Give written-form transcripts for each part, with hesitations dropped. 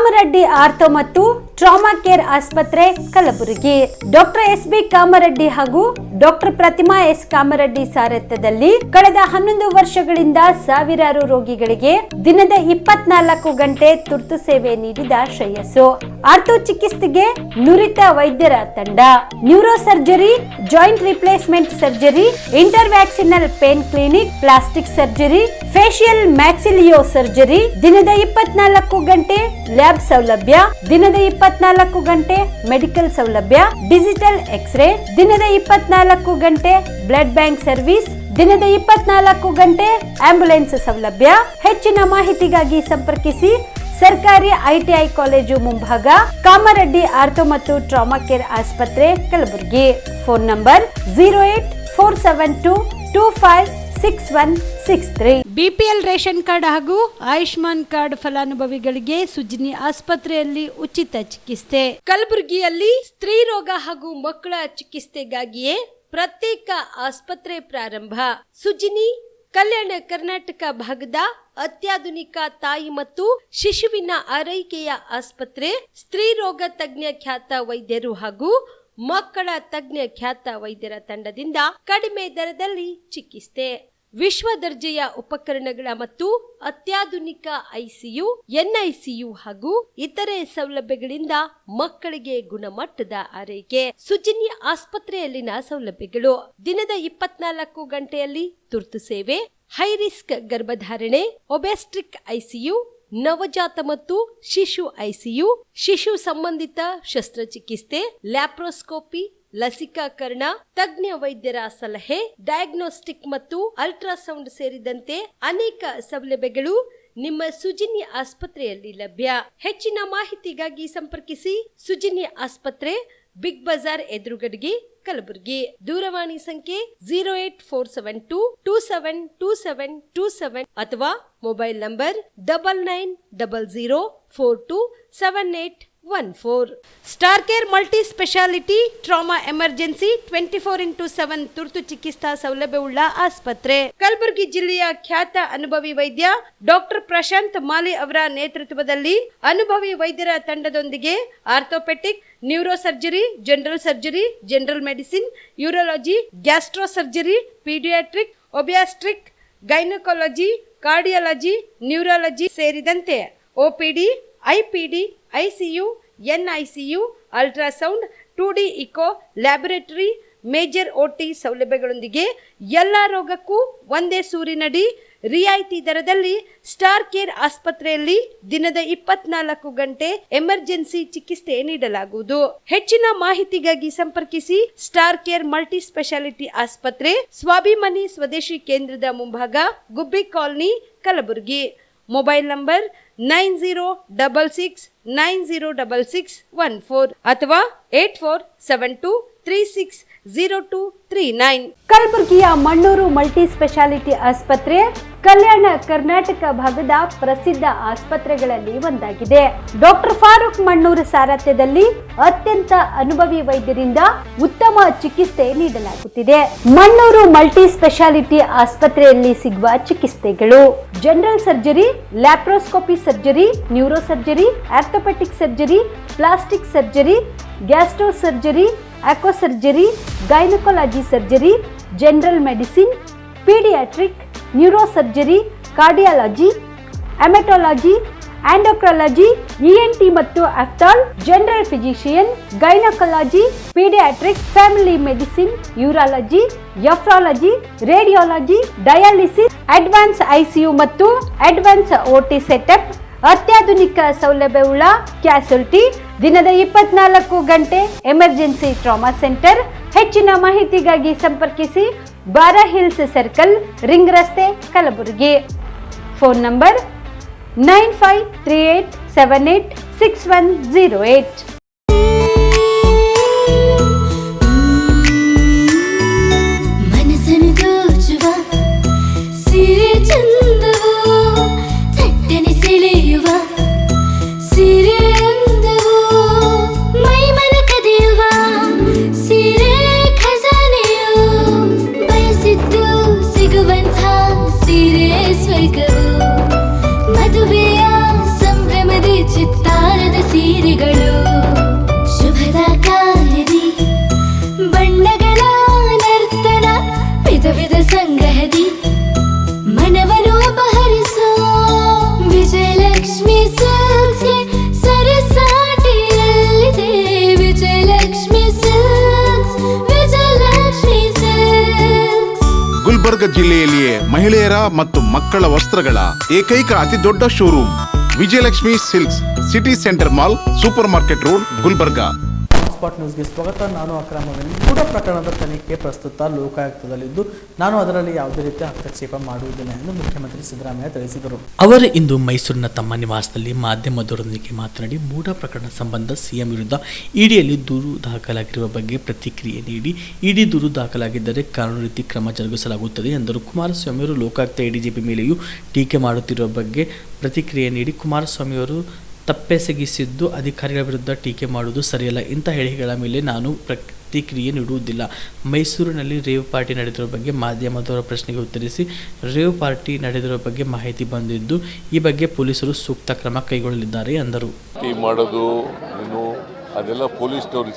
Kamareddy ortho ಮತ್ತು trauma care ಆಸ್ಪತ್ರೆ Kalaburagi. Doctor S B. Kamareddy ಹಾಗೂ ಡಾಕ್ಟರ್ ಪ್ರತಿಮಾ ಎಸ್. ಕಾಮರೆಡ್ಡಿ ಸಾರಥ್ಯದಲ್ಲಿ ಕಳೆದ 11 ವರ್ಷಗಳಿಂದ ಸಾವಿರಾರು ರೋಗಿಗಳಿಗೆ ದಿನದ 24 ಗಂಟೆ ತುರ್ತು ಸೇವೆ ನೀಡಿದ ಶ್ರೇಯಸ್ಸು. ಆರ್ಥೋ ಚಿಕಿತ್ಸೆಗೆ ನುರಿತ ವೈದ್ಯರ ತಂಡ, neuro surgery, joint replacement surgery, interventional pain clinic, plastic surgery, facial maxillo surgery, ದಿನದ 24 ಗಂಟೆ ಲ್ಯಾಬ್ ಸೌಲಭ್ಯ, ದಿನದ 24 ಗಂಟೆ ಮೆಡಿಕಲ್ ಸೌಲಭ್ಯ, ಡಿಜಿಟಲ್ ಎಕ್ಸ್ರೇ, ದಿನದ 24 ಗಂಟೆ ಬ್ಲಡ್ ಬ್ಯಾಂಕ್ ಸರ್ವಿಸ್, ದಿನದ 24 ಗಂಟೆ ಆಂಬ್ಯುಲೆನ್ಸ್ ಸೌಲಭ್ಯ. ಹೆಚ್ಚಿನ ಮಾಹಿತಿಗಾಗಿ ಸಂಪರ್ಕಿಸಿ ಸರ್ಕಾರಿ ಐಟಿಐ ಕಾಲೇಜು ಮುಂಭಾಗ, ಕಾಮರೆಡ್ಡಿ ಆರ್ಥೋ ಮತ್ತು ಟ್ರಾಮಾ ಕೇರ್ ಆಸ್ಪತ್ರೆ Kalaburagi. Phone number 08472256163. BPL ration card ಹಾಗೂ ಆಯುಷ್ಮಾನ್ ಕಾರ್ಡ್ ಫಲಾನುಭವಿಗಳಿಗೆ ಸುಜಿನಿ ಆಸ್ಪತ್ರೆಯಲ್ಲಿ ಉಚಿತ ಚಿಕಿತ್ಸೆ. ಕಲಬುರಗಿಯಲ್ಲಿ ಸ್ತ್ರೀ ರೋಗ ಹಾಗೂ ಮಕ್ಕಳ ಚಿಕಿತ್ಸೆಗಾಗಿಯೇ ಪ್ರತ್ಯೇಕ ಆಸ್ಪತ್ರೆ ಪ್ರಾರಂಭ. ಸುಜಿನಿ ಕಲ್ಯಾಣ ಕರ್ನಾಟಕ ಭಾಗದ ಅತ್ಯಾಧುನಿಕ ತಾಯಿ ಮತ್ತು ಶಿಶುವಿನ ಆರೈಕೆಯ ಆಸ್ಪತ್ರೆ. ಸ್ತ್ರೀ ರೋಗ ತಜ್ಞ ಖ್ಯಾತ ವೈದ್ಯರು ಹಾಗೂ ಮಕ್ಕಳ ತಜ್ಞ ಖ್ಯಾತ ವೈದ್ಯರ ತಂಡದಿಂದ ಕಡಿಮೆ ದರದಲ್ಲಿ ಚಿಕಿತ್ಸೆ, ವಿಶ್ವ ದರ್ಜೆಯ ಉಪಕರಣಗಳ ಮತ್ತು ಅತ್ಯಾಧುನಿಕ ಐಸಿಯು, ಎನ್ಐಸಿಯು ಹಾಗೂ ಇತರೆ ಸೌಲಭ್ಯಗಳಿಂದ ಮಕ್ಕಳಿಗೆ ಗುಣಮಟ್ಟದ ಆರೈಕೆ. ಸುಜಿನಿ ಆಸ್ಪತ್ರೆಯಲ್ಲಿನ ಸೌಲಭ್ಯಗಳು: ದಿನದ 24 ಗಂಟೆಯಲ್ಲಿ ತುರ್ತು ಸೇವೆ, ಹೈ ರಿಸ್ಕ್ ಗರ್ಭಧಾರಣೆ, ಒಬೆಸ್ಟ್ರಿಕ್ ಐಸಿಯು, ನವಜಾತ ಮತ್ತು ಶಿಶು ಐಸಿಯು, ಶಿಶು ಸಂಬಂಧಿತ ಶಸ್ತ್ರಚಿಕಿತ್ಸೆ, ಲ್ಯಾಪ್ರೋಸ್ಕೋಪಿ, ಲಸಿಕಾಕರಣ, ತಜ್ಞ ವೈದ್ಯರ ಸಲಹೆ, ಡಯಾಗ್ನೋಸ್ಟಿಕ್ ಮತ್ತು ಅಲ್ಟ್ರಾಸೌಂಡ್ ಸೇರಿದಂತೆ ಅನೇಕ ಸೌಲಭ್ಯಗಳು ನಿಮ್ಮ ಸುಜಿನಿ ಆಸ್ಪತ್ರೆಯಲ್ಲಿ ಲಭ್ಯ. ಹೆಚ್ಚಿನ ಮಾಹಿತಿಗಾಗಿ ಸಂಪರ್ಕಿಸಿ ಸುಜಿನಿ ಆಸ್ಪತ್ರೆ, ಬಿಗ್ ಬಜಾರ್ ಎದುರುಗಡೆಗೆ, ಕಲಬುರಗಿ. ದೂರವಾಣಿ ಸಂಖ್ಯೆ 08472727227 ಅಥವಾ mobile number 9900427814. Star care multi speciality trauma emergency 24x7 ತುರ್ತು ಚಿಕಿತ್ಸಾ ಸೌಲಭ್ಯವುಳ್ಳ ಆಸ್ಪತ್ರೆ. ಕಲಬುರಗಿ ಜಿಲ್ಲೆಯ ಖ್ಯಾತ ಅನುಭವಿ ವೈದ್ಯ ಡಾಕ್ಟರ್ ಪ್ರಶಾಂತ್ ಮಾಲಿ ಅವರ ನೇತೃತ್ವದಲ್ಲಿ ಅನುಭವಿ ವೈದ್ಯರ ತಂಡದೊಂದಿಗೆ orthopaedic, neuro surgery, general surgery, general medicine, urology, gastro surgery, paediatric, obstetric, gynaecology, cardiology, neurology ಸೇರಿದಂತೆ OPD, IPD, ICU, NICU, ultrasound, 2D echo, laboratory, major OT ಸೌಲಭ್ಯಗಳೊಂದಿಗೆ ಎಲ್ಲ ರೋಗಕ್ಕೂ ಒಂದೇ ಸೂರಿನಡಿ ರಿಯಾಯಿತಿ ದರದಲ್ಲಿ ಸ್ಟಾರ್ ಕೇರ್ ಆಸ್ಪತ್ರೆಯಲ್ಲಿ ದಿನದ 24 ಗಂಟೆ ಎಮರ್ಜೆನ್ಸಿ ಚಿಕಿತ್ಸೆ ನೀಡಲಾಗುವುದು. ಹೆಚ್ಚಿನ ಮಾಹಿತಿಗಾಗಿ ಸಂಪರ್ಕಿಸಿ ಸ್ಟಾರ್ ಕೇರ್ ಮಲ್ಟಿ ಸ್ಪೆಷಾಲಿಟಿ ಆಸ್ಪತ್ರೆ, ಸ್ವಾಭಿಮಾನಿ ಸ್ವದೇಶಿ ಕೇಂದ್ರದ ಮುಂಭಾಗ, ಗುಬ್ಬಿ ಕಾಲನಿ, ಕಲಬುರಗಿ. ಮೊಬೈಲ್ ನಂಬರ್ 9066906614 ಅಥವಾ 8472360239. ಕಲಬುರಗಿಯ ಮಣ್ಣೂರು ಮಲ್ಟಿ ಸ್ಪೆಷಾಲಿಟಿ ಆಸ್ಪತ್ರೆ ಕಲ್ಯಾಣ ಕರ್ನಾಟಕ ಭಾಗದ ಪ್ರಸಿದ್ಧ ಆಸ್ಪತ್ರೆಗಳಲ್ಲಿ ಒಂದಾಗಿದೆ. ಡಾಕ್ಟರ್ ಫಾರೂಕ್ ಮಣ್ಣೂರು ಸಾರಥ್ಯದಲ್ಲಿ ಅತ್ಯಂತ ಅನುಭವಿ ವೈದ್ಯರಿಂದ ಉತ್ತಮ ಚಿಕಿತ್ಸೆ ನೀಡಲಾಗುತ್ತಿದೆ. ಮಣ್ಣೂರು ಮಲ್ಟಿ ಸ್ಪೆಷಾಲಿಟಿ ಆಸ್ಪತ್ರೆಯಲ್ಲಿ ಸಿಗುವ ಚಿಕಿತ್ಸೆಗಳು: general surgery, laparoscopy surgery, neuro surgery, orthopaedic surgery, plastic surgery, gastro surgery, onco surgery, gynaecology surgery, general medicine, paediatric, neuro surgery, cardiology, haematology, endocrinology, ENT ಮತ್ತು ophthal, general physician, gynaecology, paediatric, family medicine, urology, nephrology, radiology, dialysis, advance ICU ಮತ್ತು advance OT setup, ಅತ್ಯಾಧುನಿಕ ಸೌಲಭ್ಯವುಳ್ಳ ಕ್ಯಾಸುಲಿಟಿ, ದಿನದ 24 ಗಂಟೆ emergency trauma centre. ಹೆಚ್ಚಿನ ಮಾಹಿತಿಗಾಗಿ ಸಂಪರ್ಕಿಸಿ ಬಾರಾ hills circle, ring ರಸ್ತೆ, ಕಲಬುರಗಿ. Phone number 9538786108. ಮದುವೆಯ ಸಂಭ್ರಮದ ಚಿತ್ತಾರ ಮಹಿಳೆಯರ ಮತ್ತು ಮಕ್ಕಳ ವಸ್ತ್ರಗಳ ಏಕೈಕ ಅತಿ ದೊಡ್ಡ showroom Vijayalakshmi silks, city centre mall, supermarket road, Gulbarga. Spot ನ್ಯೂಸ್ಗೆ ಸ್ವಾಗತ. ನಾನು ಅಕ್ರಮದಲ್ಲಿ ಕೂಡ ಪ್ರಕರಣದ ತನಿಖೆ ಪ್ರಸ್ತುತ ಲೋಕಾಯುಕ್ತದಲ್ಲಿದ್ದು ನಾನು ಅದರಲ್ಲಿ ಯಾವುದೇ ರೀತಿಯ ಹಸ್ತಕ್ಷೇಪ ಮಾಡುವುದಿಲ್ಲ ಎಂದು ಮುಖ್ಯಮಂತ್ರಿ ಸಿದ್ದರಾಮಯ್ಯ ತಿಳಿಸಿದರು. ಅವರು ಇಂದು ಮೈಸೂರಿನ ತಮ್ಮ ನಿವಾಸದಲ್ಲಿ ಮಾಧ್ಯಮದವರೊಂದಿಗೆ ಮಾತನಾಡಿ ಮೂಢ ಪ್ರಕರಣ ಸಂಬಂಧ ಸಿಎಂ ವಿರುದ್ಧ ಇಡಿಯಲ್ಲಿ ದೂರು ದಾಖಲಾಗಿರುವ ಬಗ್ಗೆ ಪ್ರತಿಕ್ರಿಯೆ ನೀಡಿ, ಇಡಿ ದೂರು ದಾಖಲಾಗಿದ್ದರೆ ಕಾನೂನು ರೀತಿ ಕ್ರಮ ಜರುಗಿಸಲಾಗುತ್ತದೆ ಎಂದರು. ಕುಮಾರಸ್ವಾಮಿಯವರು ಲೋಕಾಯುಕ್ತ ಎಡಿಜಿಪಿ ಮೇಲೆಯೂ ಟೀಕೆ ಮಾಡುತ್ತಿರುವ ಬಗ್ಗೆ ಪ್ರತಿಕ್ರಿಯೆ ನೀಡಿ, ಕುಮಾರಸ್ವಾಮಿಯವರು ತಪ್ಪೆಸಗಿಸಿದ್ದು ಅಧಿಕಾರಿಗಳ ವಿರುದ್ಧ ಟೀಕೆ ಮಾಡುವುದು ಸರಿಯಲ್ಲ. ಇಂಥ ಹೇಳಿಕೆಗಳ ಮೇಲೆ ನಾನು ಪ್ರತಿಕ್ರಿಯೆ ನೀಡುವುದಿಲ್ಲ. ಮೈಸೂರಿನಲ್ಲಿ ರೇವ್ ಪಾರ್ಟಿ ನಡೆದಿರುವ ಬಗ್ಗೆ ಮಾಧ್ಯಮದವರ ಪ್ರಶ್ನೆಗೆ ಉತ್ತರಿಸಿ, ರೇವ್ ಪಾರ್ಟಿ ನಡೆದಿರುವ ಬಗ್ಗೆ ಮಾಹಿತಿ ಬಂದಿದ್ದು ಈ ಬಗ್ಗೆ ಪೊಲೀಸರು ಸೂಕ್ತ ಕ್ರಮ ಕೈಗೊಳ್ಳಲಿದ್ದಾರೆ ಎಂದರು. ಮಾಡೋದು ಅದೆಲ್ಲ ಪೊಲೀಸ್ನವ್ರ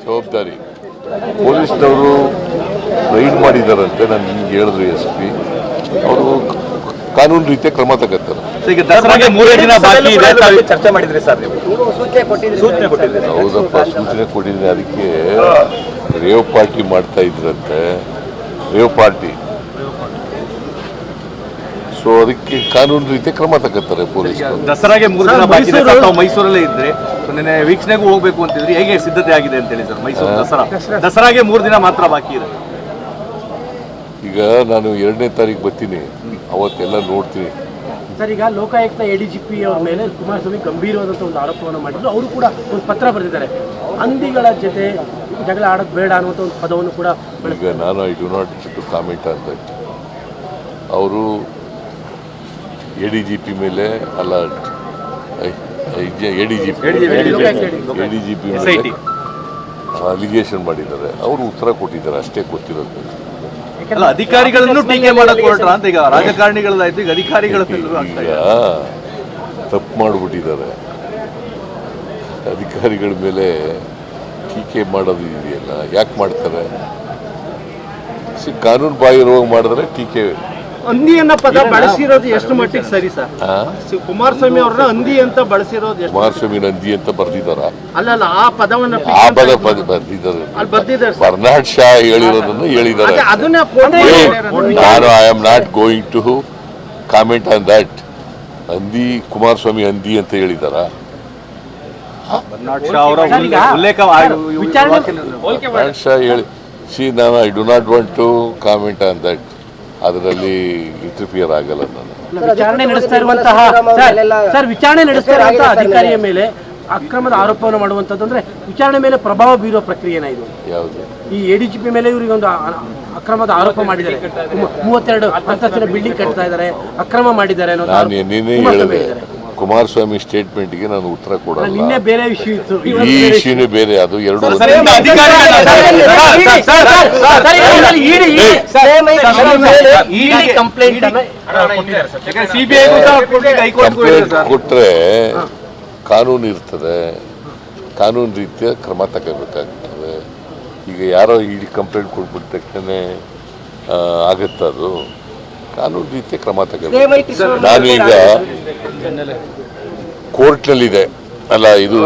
ಜವಾಬ್ದಾರಿ. ಪೊಲೀಸ್ನವರು ರೈಡ್ ಮಾಡಿದಾರಂತೆ, ನಾನು ನಿಮ್ಗೆ ಹೇಳಿದ್ರು SP ಅವರು ಕಾನೂನು ರೀತಿಯ ಕ್ರಮ ತಗೋತಾರೆ. ಈಗ ದಸರಾಗೆ 3 ದಿನ ಬಾಕಿ ಇದೆ, ಚರ್ಚೆ ಮಾಡಿದ್ರಿ ಸರ್ ನೀವು? ಸೂಚನೆ ಕೊಟ್ಟಿದ್ರಿ? ಹೌದಪ್ಪ, ಸೂಚನೆ ಕೊಟ್ಟಿದ್ದೀನಿ. ಅದಕ್ಕೆ ರೇವ್ ಪಾರ್ಟಿ ಮಾಡ್ತಾ ಇದ್ರಂತೆ, ರೇವ್ ಪಾರ್ಟಿ. ಸೊ ಅದಕ್ಕೆ ಕಾನೂನು ರೀತಿಯ ಕ್ರಮ ತಗೋತಾರೆ ಪೊಲೀಸರು. ದಸರಾಗೆ 3 ದಿನ ಬಾಕಿ ಇದೆ, ತಾವು ಮೈಸೂರಲ್ಲೇ ಇದ್ರಿ, ನಿನ್ನೆ ವೀಕ್ಷಣೆಗೂ ಹೋಗ್ಬೇಕು ಅಂತಿದ್ರಿ, ಹೇಗೆ ಸಿದ್ಧತೆ ಆಗಿದೆ ಅಂತ ಹೇಳಿ ಸರ್? ಮೈಸೂರು ದಸರಾಗೆ 3 ದಿನ ಮಾತ್ರ ಬಾಕಿ ಇದೆ. ಈಗ ನಾನು 2ನೇ ತಾರೀಕು ಬರ್ತೀನಿ, ಅವತ್ತೆಲ್ಲ ನೋಡ್ತೀನಿ ಸರ್. ಈಗ ಲೋಕಾಯುಕ್ತ ಎಡಿಜಿಪಿ ಅವರ ಮೇಲೆ ಕುಮಾರಸ್ವಾಮಿ ಗಂಭೀರವಾದಂಥ ಒಂದು ಆರೋಪವನ್ನು ಮಾಡಿದ್ರು. ಅವರು ಕೂಡ ಒಂದು ಪತ್ರ ಬರೆದಿದ್ದಾರೆ, ಹಂದಿಗಳ ಜೊತೆ ಜಗಳ ಆಡೋದು ಬೇಡ ಅನ್ನುವಂಥ ಒಂದು ಪದವನ್ನು ಕೂಡ. ಈಗ ನಾನು I do not to comment ಅಂತ. ಅವರು ಎಡಿಜಿಪಿ ಮೇಲೆ ಅಲ್ಲ, ಎಡಿಜಿಪಿ ಮೇಲೆ ಅಲಿಗೇಷನ್ ಮಾಡಿದ್ದಾರೆ, ಅವರು ಉತ್ತರ ಕೊಟ್ಟಿದ್ದಾರೆ, ಅಷ್ಟೇ ಗೊತ್ತಿರೋದು. ಅಲ್ಲ, ಅಧಿಕಾರಿಗಳನ್ನು ಟೀಕೆ ಮಾಡಕ್ ಹೊರಟ್ರ ಅಂತ. ಈಗ ರಾಜಕಾರಣಿಗಳಾಯ್ತು, ಈಗ ಅಧಿಕಾರಿಗಳ ತಪ್ಪು ಮಾಡಿಬಿಟ್ಟಿದ್ದಾರೆ. ಅಧಿಕಾರಿಗಳ ಮೇಲೆ ಟೀಕೆ ಮಾಡೋದು ಇದೆಯಲ್ಲ, ಯಾಕೆ ಮಾಡ್ತಾರೆ? ಕಾನೂನು ಬಾಹಿರವಾಗಿ ಮಾಡಿದ್ರೆ ಟೀಕೆ. ಹಂದಿಯನ್ನ ಪದ ಬಳಸಿರೋದು ಎಷ್ಟು ಮಟ್ಟಿಗೆ ಸರಿ ಸರ್? ಕುಮಾರಸ್ವಾಮಿ ಅವ್ರನ್ನ ಹಂದಿ ಅಂತ ಬಳಸಿರೋದು, ಕುಮಾರಸ್ವಾಮಿ ಹಂದಿ ಅಂತ ಬರ್ದಿದಾರ? ಅಲ್ಲ, ಆ ಪದವನ್ನ ಬರ್ದಿದ್ದಾರೆ. ಬರ್ನಾಡ್ ಶಾ ಹೇಳಿರೋದನ್ನು ಹೇಳಿದ್ದಾರೆ. ನಾನು I am not going to comment on that. ಹಂದಿ, ಕುಮಾರಸ್ವಾಮಿ ಹಂದಿ ಅಂತ ಹೇಳಿದಾರ? ಬರ್ನಾಡ್ ಶಾ ಹೇಳಿ ನಾನು I do not want to comment on that. ಅದರಲ್ಲಿ ಇಂಟರ್ಫಿಯರ್ ಆಗಲ್ಲ. ನಾನು ವಿಚಾರಣೆ ನಡೆಸ್ತಾ ಇರುವಂತಹ ವಿಚಾರಣೆ ನಡೆಸ್ತಾ ಇರುವಂತಹ ಅಧಿಕಾರಿಯ ಮೇಲೆ ಅಕ್ರಮದ ಆರೋಪವನ್ನು ಮಾಡುವಂಥದ್ದು ಅಂದ್ರೆ ವಿಚಾರಣೆ ಮೇಲೆ ಪ್ರಭಾವ ಬೀರುವ ಪ್ರಕ್ರಿಯೆನ ಇದು? ಯಾವುದು? ಈ ಎಡಿಜಿಪಿ ಮೇಲೆ ಇವರಿಗೆ ಒಂದು ಅಕ್ರಮದ ಆರೋಪ ಮಾಡಿದ್ದಾರೆ. 32 ಅಂತಸ್ತಿನ ಬಿಲ್ಡಿಂಗ್ ಕಟ್ತಾ ಇದ್ದಾರೆ, ಅಕ್ರಮ ಮಾಡಿದ್ದಾರೆ ಅನ್ನೋದು. ನಾನು ನಿನ್ನೆ ಹೇಳಿದೆ, ಕುಮಾರಸ್ವಾಮಿ ಸ್ಟೇಟ್ಮೆಂಟ್ಗೆ ನಾನು ಉತ್ತರ ಕೊಡಲ್ಲ. ನಿನ್ನೆ ಬೇರೆ ವಿಷಯ ಇತ್ತು, ಈ ವಿಷಯನೇ ಬೇರೆ. ಅದು ಎರಡು ಕೊಟ್ರೆ ಕಾನೂನು ಇರ್ತದೆ, ಕಾನೂನು ರೀತಿಯ ಕ್ರಮ ತಗೋಬೇಕಾಗ್ತದೆ. ಈಗ ಯಾರೋ ಇಡಿ ಕಂಪ್ಲೇಂಟ್ ಕೊಟ್ಬಿಟ್ಟ ತಕ್ಷಣ ಆಗುತ್ತದು. ಕಾನೂನು ರೀತಿಯ ಕ್ರಮ ತಗೋಬೇಕು. ನಾನೀಗ ಕೋರ್ಟ್ನಲ್ಲಿದೆ ಅಲ್ಲ, ಇದು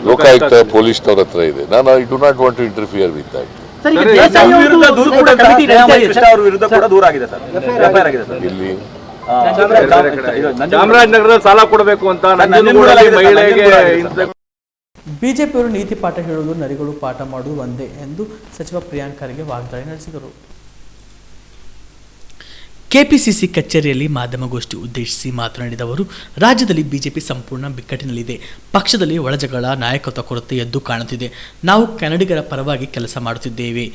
ಲೋಕಾಯುಕ್ತ ಪೊಲೀಸ್ನವ್ರ ಹತ್ರ ಇದೆ. ನಾನು I do not want to interfere with that. ಇಲ್ಲಿ ಚಾಮರಾಜನಗರದಲ್ಲಿ ಸಾಲ ಕೊಡಬೇಕು ಅಂತ ಬಿಜೆಪಿಯವರು ನೀತಿ ಪಾಠ ಹೇಳುವುದು, ನರಿಗಳು ಪಾಠ ಮಾಡುವುದು ಒಂದೇ ಎಂದು ಸಚಿವ ಪ್ರಿಯಾಂಕ್ ಖರ್ಗೆ ವಾಗ್ದಾಳಿ ನಡೆಸಿದರು. ಕೆಪಿಸಿಸಿ ಕಚೇರಿಯಲ್ಲಿ ಮಾಧ್ಯಮಗೋಷ್ಠಿ ಉದ್ದೇಶಿಸಿ ಮಾತನಾಡಿದ ಅವರು, ರಾಜ್ಯದಲ್ಲಿ ಬಿಜೆಪಿ ಸಂಪೂರ್ಣ ಬಿಕ್ಕಟ್ಟಿನಲ್ಲಿದೆ. ಪಕ್ಷದಲ್ಲಿ ಒಳಜಗಳ, ನಾಯಕತ್ವ ಕೊರತೆ ಎದ್ದು ಕಾಣುತ್ತಿದೆ. ನಾವು ಕನ್ನಡಿಗರ ಪರವಾಗಿ ಕೆಲಸ ಮಾಡುತ್ತಿದ್ದೇವೆ.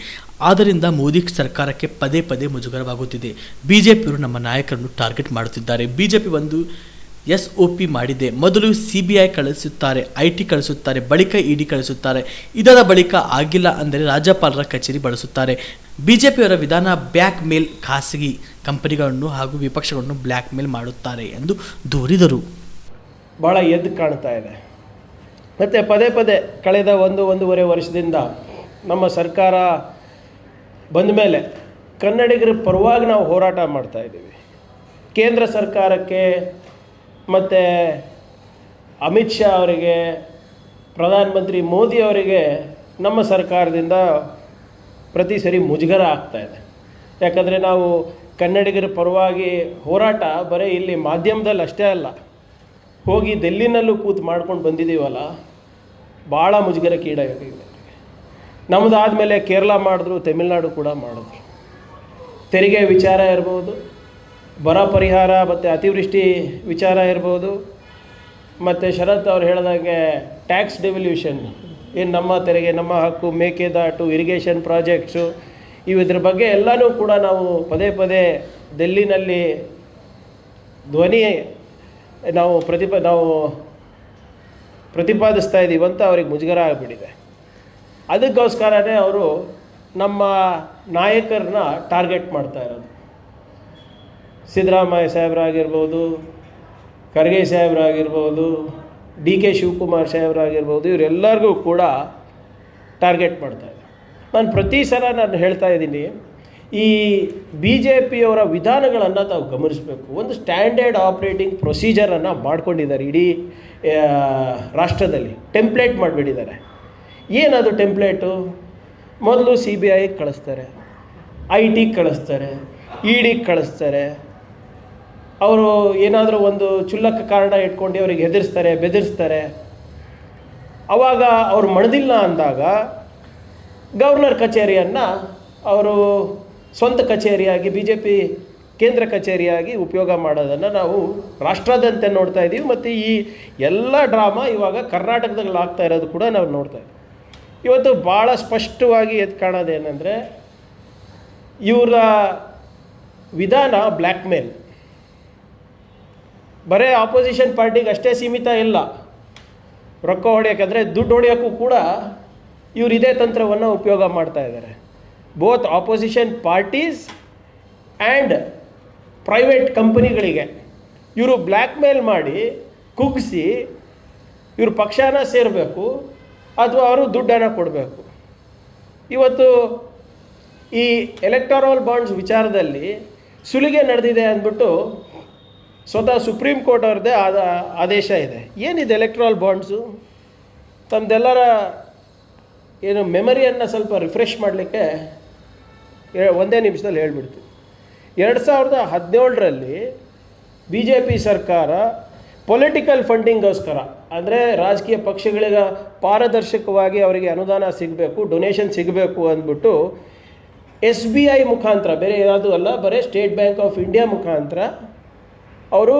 ಆದ್ದರಿಂದ ಮೋದಿ ಸರ್ಕಾರಕ್ಕೆ ಪದೇ ಪದೇ ಮುಜುಗರವಾಗುತ್ತಿದೆ. ಬಿಜೆಪಿಯವರು ನಮ್ಮ ನಾಯಕರನ್ನು ಟಾರ್ಗೆಟ್ ಮಾಡುತ್ತಿದ್ದಾರೆ. ಬಿಜೆಪಿ ಒಂದು SOP ಮಾಡಿದೆ. ಮೊದಲು CBI ಕಳಿಸುತ್ತಾರೆ, IT ಕಳಿಸುತ್ತಾರೆ, ಬಳಿಕ ED ಕಳಿಸುತ್ತಾರೆ. ಇದರ ಬಳಿಕ ಆಗಿಲ್ಲ ಅಂದರೆ ರಾಜ್ಯಪಾಲರ ಕಚೇರಿ ಬಳಸುತ್ತಾರೆ. ಬಿಜೆಪಿಯವರ ವಿಧಾನ ಬ್ಲ್ಯಾಕ್ ಮೇಲ್, ಖಾಸಗಿ ಕಂಪನಿಗಳನ್ನು ಹಾಗೂ ವಿಪಕ್ಷಗಳನ್ನು ಬ್ಲ್ಯಾಕ್ ಮೇಲ್ ಮಾಡುತ್ತಾರೆ ಎಂದು ದೂರಿದರು. ಭಾಳ ಎದ್ದು ಕಾಣ್ತಾ ಇದೆ. ಮತ್ತು ಪದೇ ಪದೇ ಕಳೆದ 1-1.5 ವರ್ಷದಿಂದ ನಮ್ಮ ಸರ್ಕಾರ ಬಂದ ಮೇಲೆ ಕನ್ನಡಿಗರ ಪರವಾಗಿ ನಾವು ಹೋರಾಟ ಮಾಡ್ತಾಯಿದ್ದೀವಿ. ಕೇಂದ್ರ ಸರ್ಕಾರಕ್ಕೆ ಮತ್ತು ಅಮಿತ್ ಶಾ ಅವರಿಗೆ, ಪ್ರಧಾನಮಂತ್ರಿ ಮೋದಿ ಅವರಿಗೆ ನಮ್ಮ ಸರ್ಕಾರದಿಂದ ಪ್ರತಿ ಸರಿ ಮುಜುಗರ ಆಗ್ತಾಯಿದೆ. ಯಾಕಂದರೆ ನಾವು ಕನ್ನಡಿಗರ ಪರವಾಗಿ ಹೋರಾಟ ಬರೀ ಇಲ್ಲಿ ಮಾಧ್ಯಮದಲ್ಲಿ ಅಷ್ಟೇ ಅಲ್ಲ, ಹೋಗಿ ಡೆಲ್ಲಿನಲ್ಲೂ ಕೂತು ಮಾಡ್ಕೊಂಡು ಬಂದಿದ್ದೀವಲ್ಲ, ಭಾಳ ಮುಜುಗರಕ್ಕೀಡಾಗಿದೆ. ನಮ್ಮದಾದಮೇಲೆ ಕೇರಳ ಮಾಡಿದ್ರು, ತಮಿಳ್ನಾಡು ಕೂಡ ಮಾಡಿದ್ರು. ತೆರಿಗೆ ವಿಚಾರ ಇರ್ಬೋದು, ಬರ ಪರಿಹಾರ ಮತ್ತು ಅತಿವೃಷ್ಟಿ ವಿಚಾರ ಇರ್ಬೋದು, ಮತ್ತು ಶರತ್ ಅವ್ರು ಹೇಳಿದಾಗೆ ಟ್ಯಾಕ್ಸ್ ಡೆವಲ್ಯೂಷನ್, ಏನು ನಮ್ಮ ತೆರಿಗೆ, ನಮ್ಮ ಹಕ್ಕು, ಮೇಕೆದಾಟು, ಇರಿಗೇಷನ್ ಪ್ರಾಜೆಕ್ಟ್ಸು, ಇದ್ರ ಬಗ್ಗೆ ಎಲ್ಲನೂ ಕೂಡ ನಾವು ಪದೇ ಪದೇ ಡೆಲ್ಲಿನಲ್ಲಿ ಧ್ವನಿ ನಾವು ಪ್ರತಿಪಾದಿಸ್ತಾ ಇದ್ದೀವಿ ಅಂತ ಅವ್ರಿಗೆ ಮುಜುಗರ ಆಗಿಬಿಟ್ಟಿದೆ. ಅದಕ್ಕೋಸ್ಕರನೇ ಅವರು ನಮ್ಮ ನಾಯಕರನ್ನ ಟಾರ್ಗೆಟ್ ಮಾಡ್ತಾ ಇರೋದು. ಸಿದ್ದರಾಮಯ್ಯ ಸಾಹೇಬರಾಗಿರ್ಬೋದು, ಖರ್ಗೆ ಸಾಹೇಬರಾಗಿರ್ಬೋದು, DK ಶಿವಕುಮಾರ್ ಸಾಹೇಬರಾಗಿರ್ಬೋದು, ಇವರೆಲ್ಲರಿಗೂ ಕೂಡ ಟಾರ್ಗೆಟ್ ಮಾಡ್ತಾಯಿದ್ದಾರೆ. ನಾನು ಪ್ರತಿ ಸಲ ನಾನು ಹೇಳ್ತಾ ಇದ್ದೀನಿ, ಈ BJPಯವರ ವಿಧಾನಗಳನ್ನು ತಾವು ಗಮನಿಸಬೇಕು. ಒಂದು ಸ್ಟ್ಯಾಂಡರ್ಡ್ ಆಪ್ರೇಟಿಂಗ್ ಪ್ರೊಸೀಜರನ್ನು ಮಾಡ್ಕೊಂಡಿದ್ದಾರೆ ಇಡೀ ರಾಷ್ಟ್ರದಲ್ಲಿ, ಟೆಂಪ್ಲೇಟ್ ಮಾಡಿಬಿಟ್ಟಿದ್ದಾರೆ. ಏನದು ಟೆಂಪ್ಲೇಟು? ಮೊದಲು CBI ಕಳಿಸ್ತಾರೆ, IT ಕಳಿಸ್ತಾರೆ, ED ಕಳಿಸ್ತಾರೆ. ಅವರು ಏನಾದರೂ ಒಂದು ಚುಲ್ಲಕ ಕಾರಣ ಇಟ್ಕೊಂಡು ಅವರಿಗೆ ಹೆದರಿಸ್ತಾರೆ, ಬೆದರಿಸ್ತಾರೆ. ಆವಾಗ ಅವ್ರು ಮಣದಿಲ್ಲ ಅಂದಾಗ ಗವರ್ನರ್ ಕಚೇರಿಯನ್ನು ಅವರು ಸ್ವಂತ ಕಚೇರಿಯಾಗಿ, BJP ಕೇಂದ್ರ ಕಚೇರಿಯಾಗಿ ಉಪಯೋಗ ಮಾಡೋದನ್ನು ನಾವು ರಾಷ್ಟ್ರಾದ್ಯಂತ ನೋಡ್ತಾ ಇದ್ದೀವಿ. ಮತ್ತು ಈ ಎಲ್ಲ ಡ್ರಾಮಾ ಇವಾಗ ಕರ್ನಾಟಕದಲ್ಲಿ ಆಗ್ತಾ ಇರೋದು ಕೂಡ ನಾವು ನೋಡ್ತಾ ಇದ್ದೀವಿ. ಇವತ್ತು ಭಾಳ ಸ್ಪಷ್ಟವಾಗಿ ಎದ್ದು ಕಾಣೋದೇನೆಂದರೆ, ಇವರ ವಿಧಾನ ಬ್ಲ್ಯಾಕ್ ಮೇಲ್. ಬರೀ ಆಪೋಸಿಷನ್ ಪಾರ್ಟಿಗೆ ಅಷ್ಟೇ ಸೀಮಿತ ಇಲ್ಲ, ರೊಕ್ಕ ಹೊಡೆಯೋಕ್ಕಂದರೆ ದುಡ್ಡು ಹೊಡೆಯೋಕ್ಕೂ ಕೂಡ ಇವರು ಇದೇ ತಂತ್ರವನ್ನು ಉಪಯೋಗ ಮಾಡ್ತಾ ಇದ್ದಾರೆ. Both opposition parties and private ಕಂಪನಿಗಳಿಗೆ ಇವರು ಬ್ಲ್ಯಾಕ್ ಮೇಲ್ ಮಾಡಿ ಕುಗ್ಗಿಸಿ ಇವರು ಪಕ್ಷನ ಸೇರಬೇಕು ಅಥವಾ ಅವರು ದುಡ್ಡನ್ನು ಕೊಡಬೇಕು. ಇವತ್ತು ಈ ಎಲೆಕ್ಟೋರಲ್ ಬಾಂಡ್ಸ್ ವಿಚಾರದಲ್ಲಿ ಸುಲಿಗೆ ನಡೆದಿದೆ ಅಂದ್ಬಿಟ್ಟು ಸ್ವತಃ ಸುಪ್ರೀಂ ಕೋರ್ಟ್ ಅವ್ರದ್ದೇ ಆದೇಶ ಇದೆ. ಏನಿದೆ ಎಲೆಕ್ಟ್ರಲ್ ಬಾಂಡ್ಸು? ತಮ್ಮದೆಲ್ಲರ ಏನು ಮೆಮರಿಯನ್ನು ಸ್ವಲ್ಪ ರಿಫ್ರೆಶ್ ಮಾಡಲಿಕ್ಕೆ ಒಂದೇ ನಿಮಿಷದಲ್ಲಿ ಹೇಳ್ಬಿಡ್ತೀವಿ. 2017ರಲ್ಲಿ BJP ಸರ್ಕಾರ ಪೊಲಿಟಿಕಲ್ ಫಂಡಿಂಗೋಸ್ಕರ, ಅಂದರೆ ರಾಜಕೀಯ ಪಕ್ಷಗಳಿಗೆ ಪಾರದರ್ಶಕವಾಗಿ ಅವರಿಗೆ ಅನುದಾನ ಸಿಗಬೇಕು, ಡೊನೇಷನ್ ಸಿಗಬೇಕು ಅಂದ್ಬಿಟ್ಟು SBI ಮುಖಾಂತರ, ಬೇರೆ ಯಾವುದೂ ಅಲ್ಲ, ಬರೀ ಸ್ಟೇಟ್ ಬ್ಯಾಂಕ್ ಆಫ್ ಇಂಡಿಯಾ ಮುಖಾಂತರ ಅವರು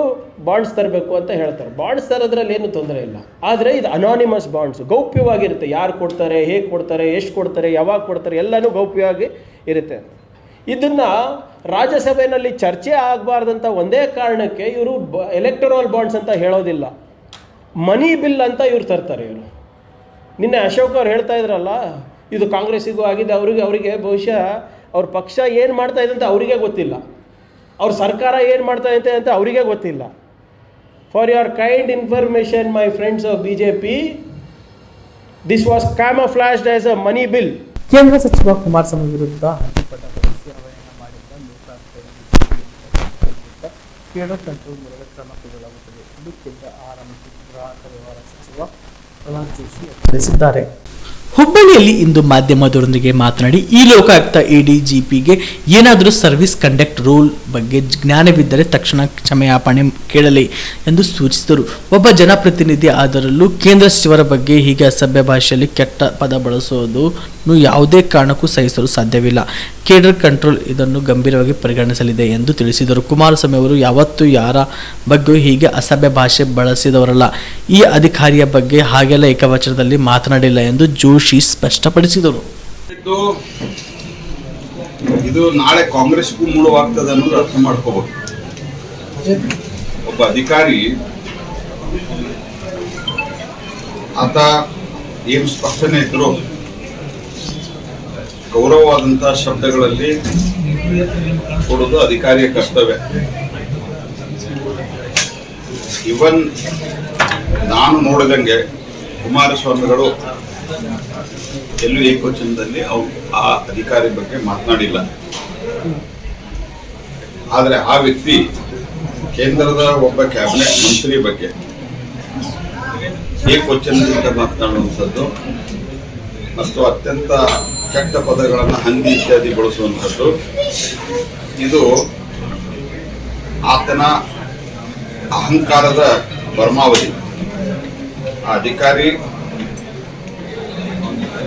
ಬಾಂಡ್ಸ್ ತರಬೇಕು ಅಂತ ಹೇಳ್ತಾರೆ. ಬಾಂಡ್ಸ್ ತರೋದ್ರಲ್ಲಿ ಏನು ತೊಂದರೆ ಇಲ್ಲ, ಆದರೆ ಇದು ಅನಾನಿಮಸ್ ಬಾಂಡ್ಸು, ಗೌಪ್ಯವಾಗಿರುತ್ತೆ. ಯಾರು ಕೊಡ್ತಾರೆ, ಹೇಗೆ ಕೊಡ್ತಾರೆ, ಎಷ್ಟು ಕೊಡ್ತಾರೆ, ಯಾವಾಗ ಕೊಡ್ತಾರೆ, ಎಲ್ಲನೂ ಗೌಪ್ಯವಾಗಿ ಇರುತ್ತೆ. ಇದನ್ನು ರಾಜ್ಯಸಭೆಯಲ್ಲಿ ಚರ್ಚೆ ಆಗಬಾರ್ದಂಥ ಒಂದೇ ಕಾರಣಕ್ಕೆ ಇವರು ಎಲೆಕ್ಟೋರಲ್ ಬಾಂಡ್ಸ್ ಅಂತ ಹೇಳೋದಿಲ್ಲ, ಮನಿ ಬಿಲ್ ಅಂತ ಇವ್ರು ತರ್ತಾರೆ. ಇವರು ನಿನ್ನೆ ಅಶೋಕ್ ಅವ್ರು ಹೇಳ್ತಾ ಇದ್ರಲ್ಲ, ಇದು ಕಾಂಗ್ರೆಸ್ಸಿಗೂ ಆಗಿದೆ, ಅವರಿಗೆ ಬಹುಶಃ ಅವ್ರ ಪಕ್ಷ ಏನು ಮಾಡ್ತಾ ಇದೆ ಅಂತ ಅವರಿಗೆ ಗೊತ್ತಿಲ್ಲ, ಅವ್ರ ಸರ್ಕಾರ ಏನು ಮಾಡ್ತಾ ಇದೆ ಅಂತ ಅವರಿಗೆ ಗೊತ್ತಿಲ್ಲ. For your kind information my friends of BJP, this was camouflaged as a money bill. ಕೇಂದ್ರ ಸಚಿವ ಕುಮಾರಸ್ವಾಮಿ ವಿರುದ್ಧ ಹಂಚಿಪಟ್ಟ ಬಳಸಿ ಅವಹೇಳನ ಮಾಡಿದ ಲೋಕಾಯುಕ್ತ ಕೇಡರ್ ಕಂಟ್ರೋಲ್ ಮೂಲಕ ಕ್ರಮ ಕೈಗೊಳ್ಳಲಾಗುತ್ತದೆ ಎಂದು ಕೇಂದ್ರ ಆಹಾರ ಮತ್ತು ಗ್ರಾಹಕ ವ್ಯವಹಾರ ಸಚಿವ ಪ್ರಹ್ಲಾದ್ ಜೋಶಿ ತಿಳಿಸಿದ್ದಾರೆ. ಹುಬ್ಬಳ್ಳಿಯಲ್ಲಿ ಇಂದು ಮಾಧ್ಯಮದವರೊಂದಿಗೆ ಮಾತನಾಡಿ, ಈ ಲೋಕಾಯುಕ್ತ ADGPಗೆ ಏನಾದರೂ ಸರ್ವಿಸ್ ಕಂಡಕ್ಟ್ ರೂಲ್ ಬಗ್ಗೆ ಜ್ಞಾನವಿದ್ದರೆ ತಕ್ಷಣ ಕ್ಷಮೆಯಾಪಣೆ ಕೇಳಲಿ ಎಂದು ಸೂಚಿಸಿದರು. ಒಬ್ಬ ಜನಪ್ರತಿನಿಧಿ ಆದರಲ್ಲೂ ಕೇಂದ್ರ ಸಚಿವರ ಬಗ್ಗೆ ಹೀಗೆ ಅಸಭ್ಯ ಭಾಷೆಯಲ್ಲಿ ಕೆಟ್ಟ ಪದ ಬಳಸುವುದನ್ನು ಯಾವುದೇ ಕಾರಣಕ್ಕೂ ಸಹಿಸಲು ಸಾಧ್ಯವಿಲ್ಲ. ಕೇಡರ್ ಕಂಟ್ರೋಲ್ ಇದನ್ನು ಗಂಭೀರವಾಗಿ ಪರಿಗಣಿಸಲಿದೆ ಎಂದು ತಿಳಿಸಿದರು. ಕುಮಾರಸ್ವಾಮಿ ಅವರು ಯಾವತ್ತೂ ಯಾರ ಬಗ್ಗೆಯೂ ಹೀಗೆ ಅಸಭ್ಯ ಭಾಷೆ ಬಳಸಿದವರಲ್ಲ. ಈ ಅಧಿಕಾರಿಯ ಬಗ್ಗೆ ಹಾಗೆಲ್ಲ ಏಕವಚನದಲ್ಲಿ ಮಾತನಾಡಿಲ್ಲ ಎಂದು ಜೋಶಿ ಸ್ಪಷ್ಟಪಡಿಸಿದರು. ಇದು ನಾಳೆ ಕಾಂಗ್ರೆಸ್ಗೂ ಮೂಡುವಾಗ್ತದೆ ಅನ್ನೋದು ಅರ್ಥ ಮಾಡ್ಕೋಬಹುದು. ಒಬ್ಬ ಅಧಿಕಾರಿ ಆತ ಏನು ಸ್ಪಷ್ಟನೆ ಇದ್ರು ಗೌರವವಾದಂತಹ ಶಬ್ದಗಳಲ್ಲಿ ಕೊಡೋದು ಅಧಿಕಾರಿಯ ಕರ್ತವ್ಯ. ಇವನ್ ನಾನು ನೋಡಿದಂಗೆ ಕುಮಾರಸ್ವಾಮಿಗಳು ಎಲ್ಲೂ ಏಕವಚನದಲ್ಲಿ ಆ ಅಧಿಕಾರಿ ಬಗ್ಗೆ ಮಾತನಾಡಿಲ್ಲ. ಆದರೆ ಆ ವ್ಯಕ್ತಿ ಕೇಂದ್ರದ ಒಬ್ಬ ಕ್ಯಾಬಿನೆಟ್ ಮಂತ್ರಿ ಬಗ್ಗೆ ಏಕವಚನದಿಂದ ಮಾತನಾಡುವಂಥದ್ದು ಮತ್ತು ಅತ್ಯಂತ ಕೆಟ್ಟ ಪದಗಳನ್ನು ಹಂದಿ ಇತ್ಯಾದಿ ಬಳಸುವಂಥದ್ದು ಇದು ಆತನ ಅಹಂಕಾರದ ಪರಮಾವಧಿ. ಆ ಅಧಿಕಾರಿ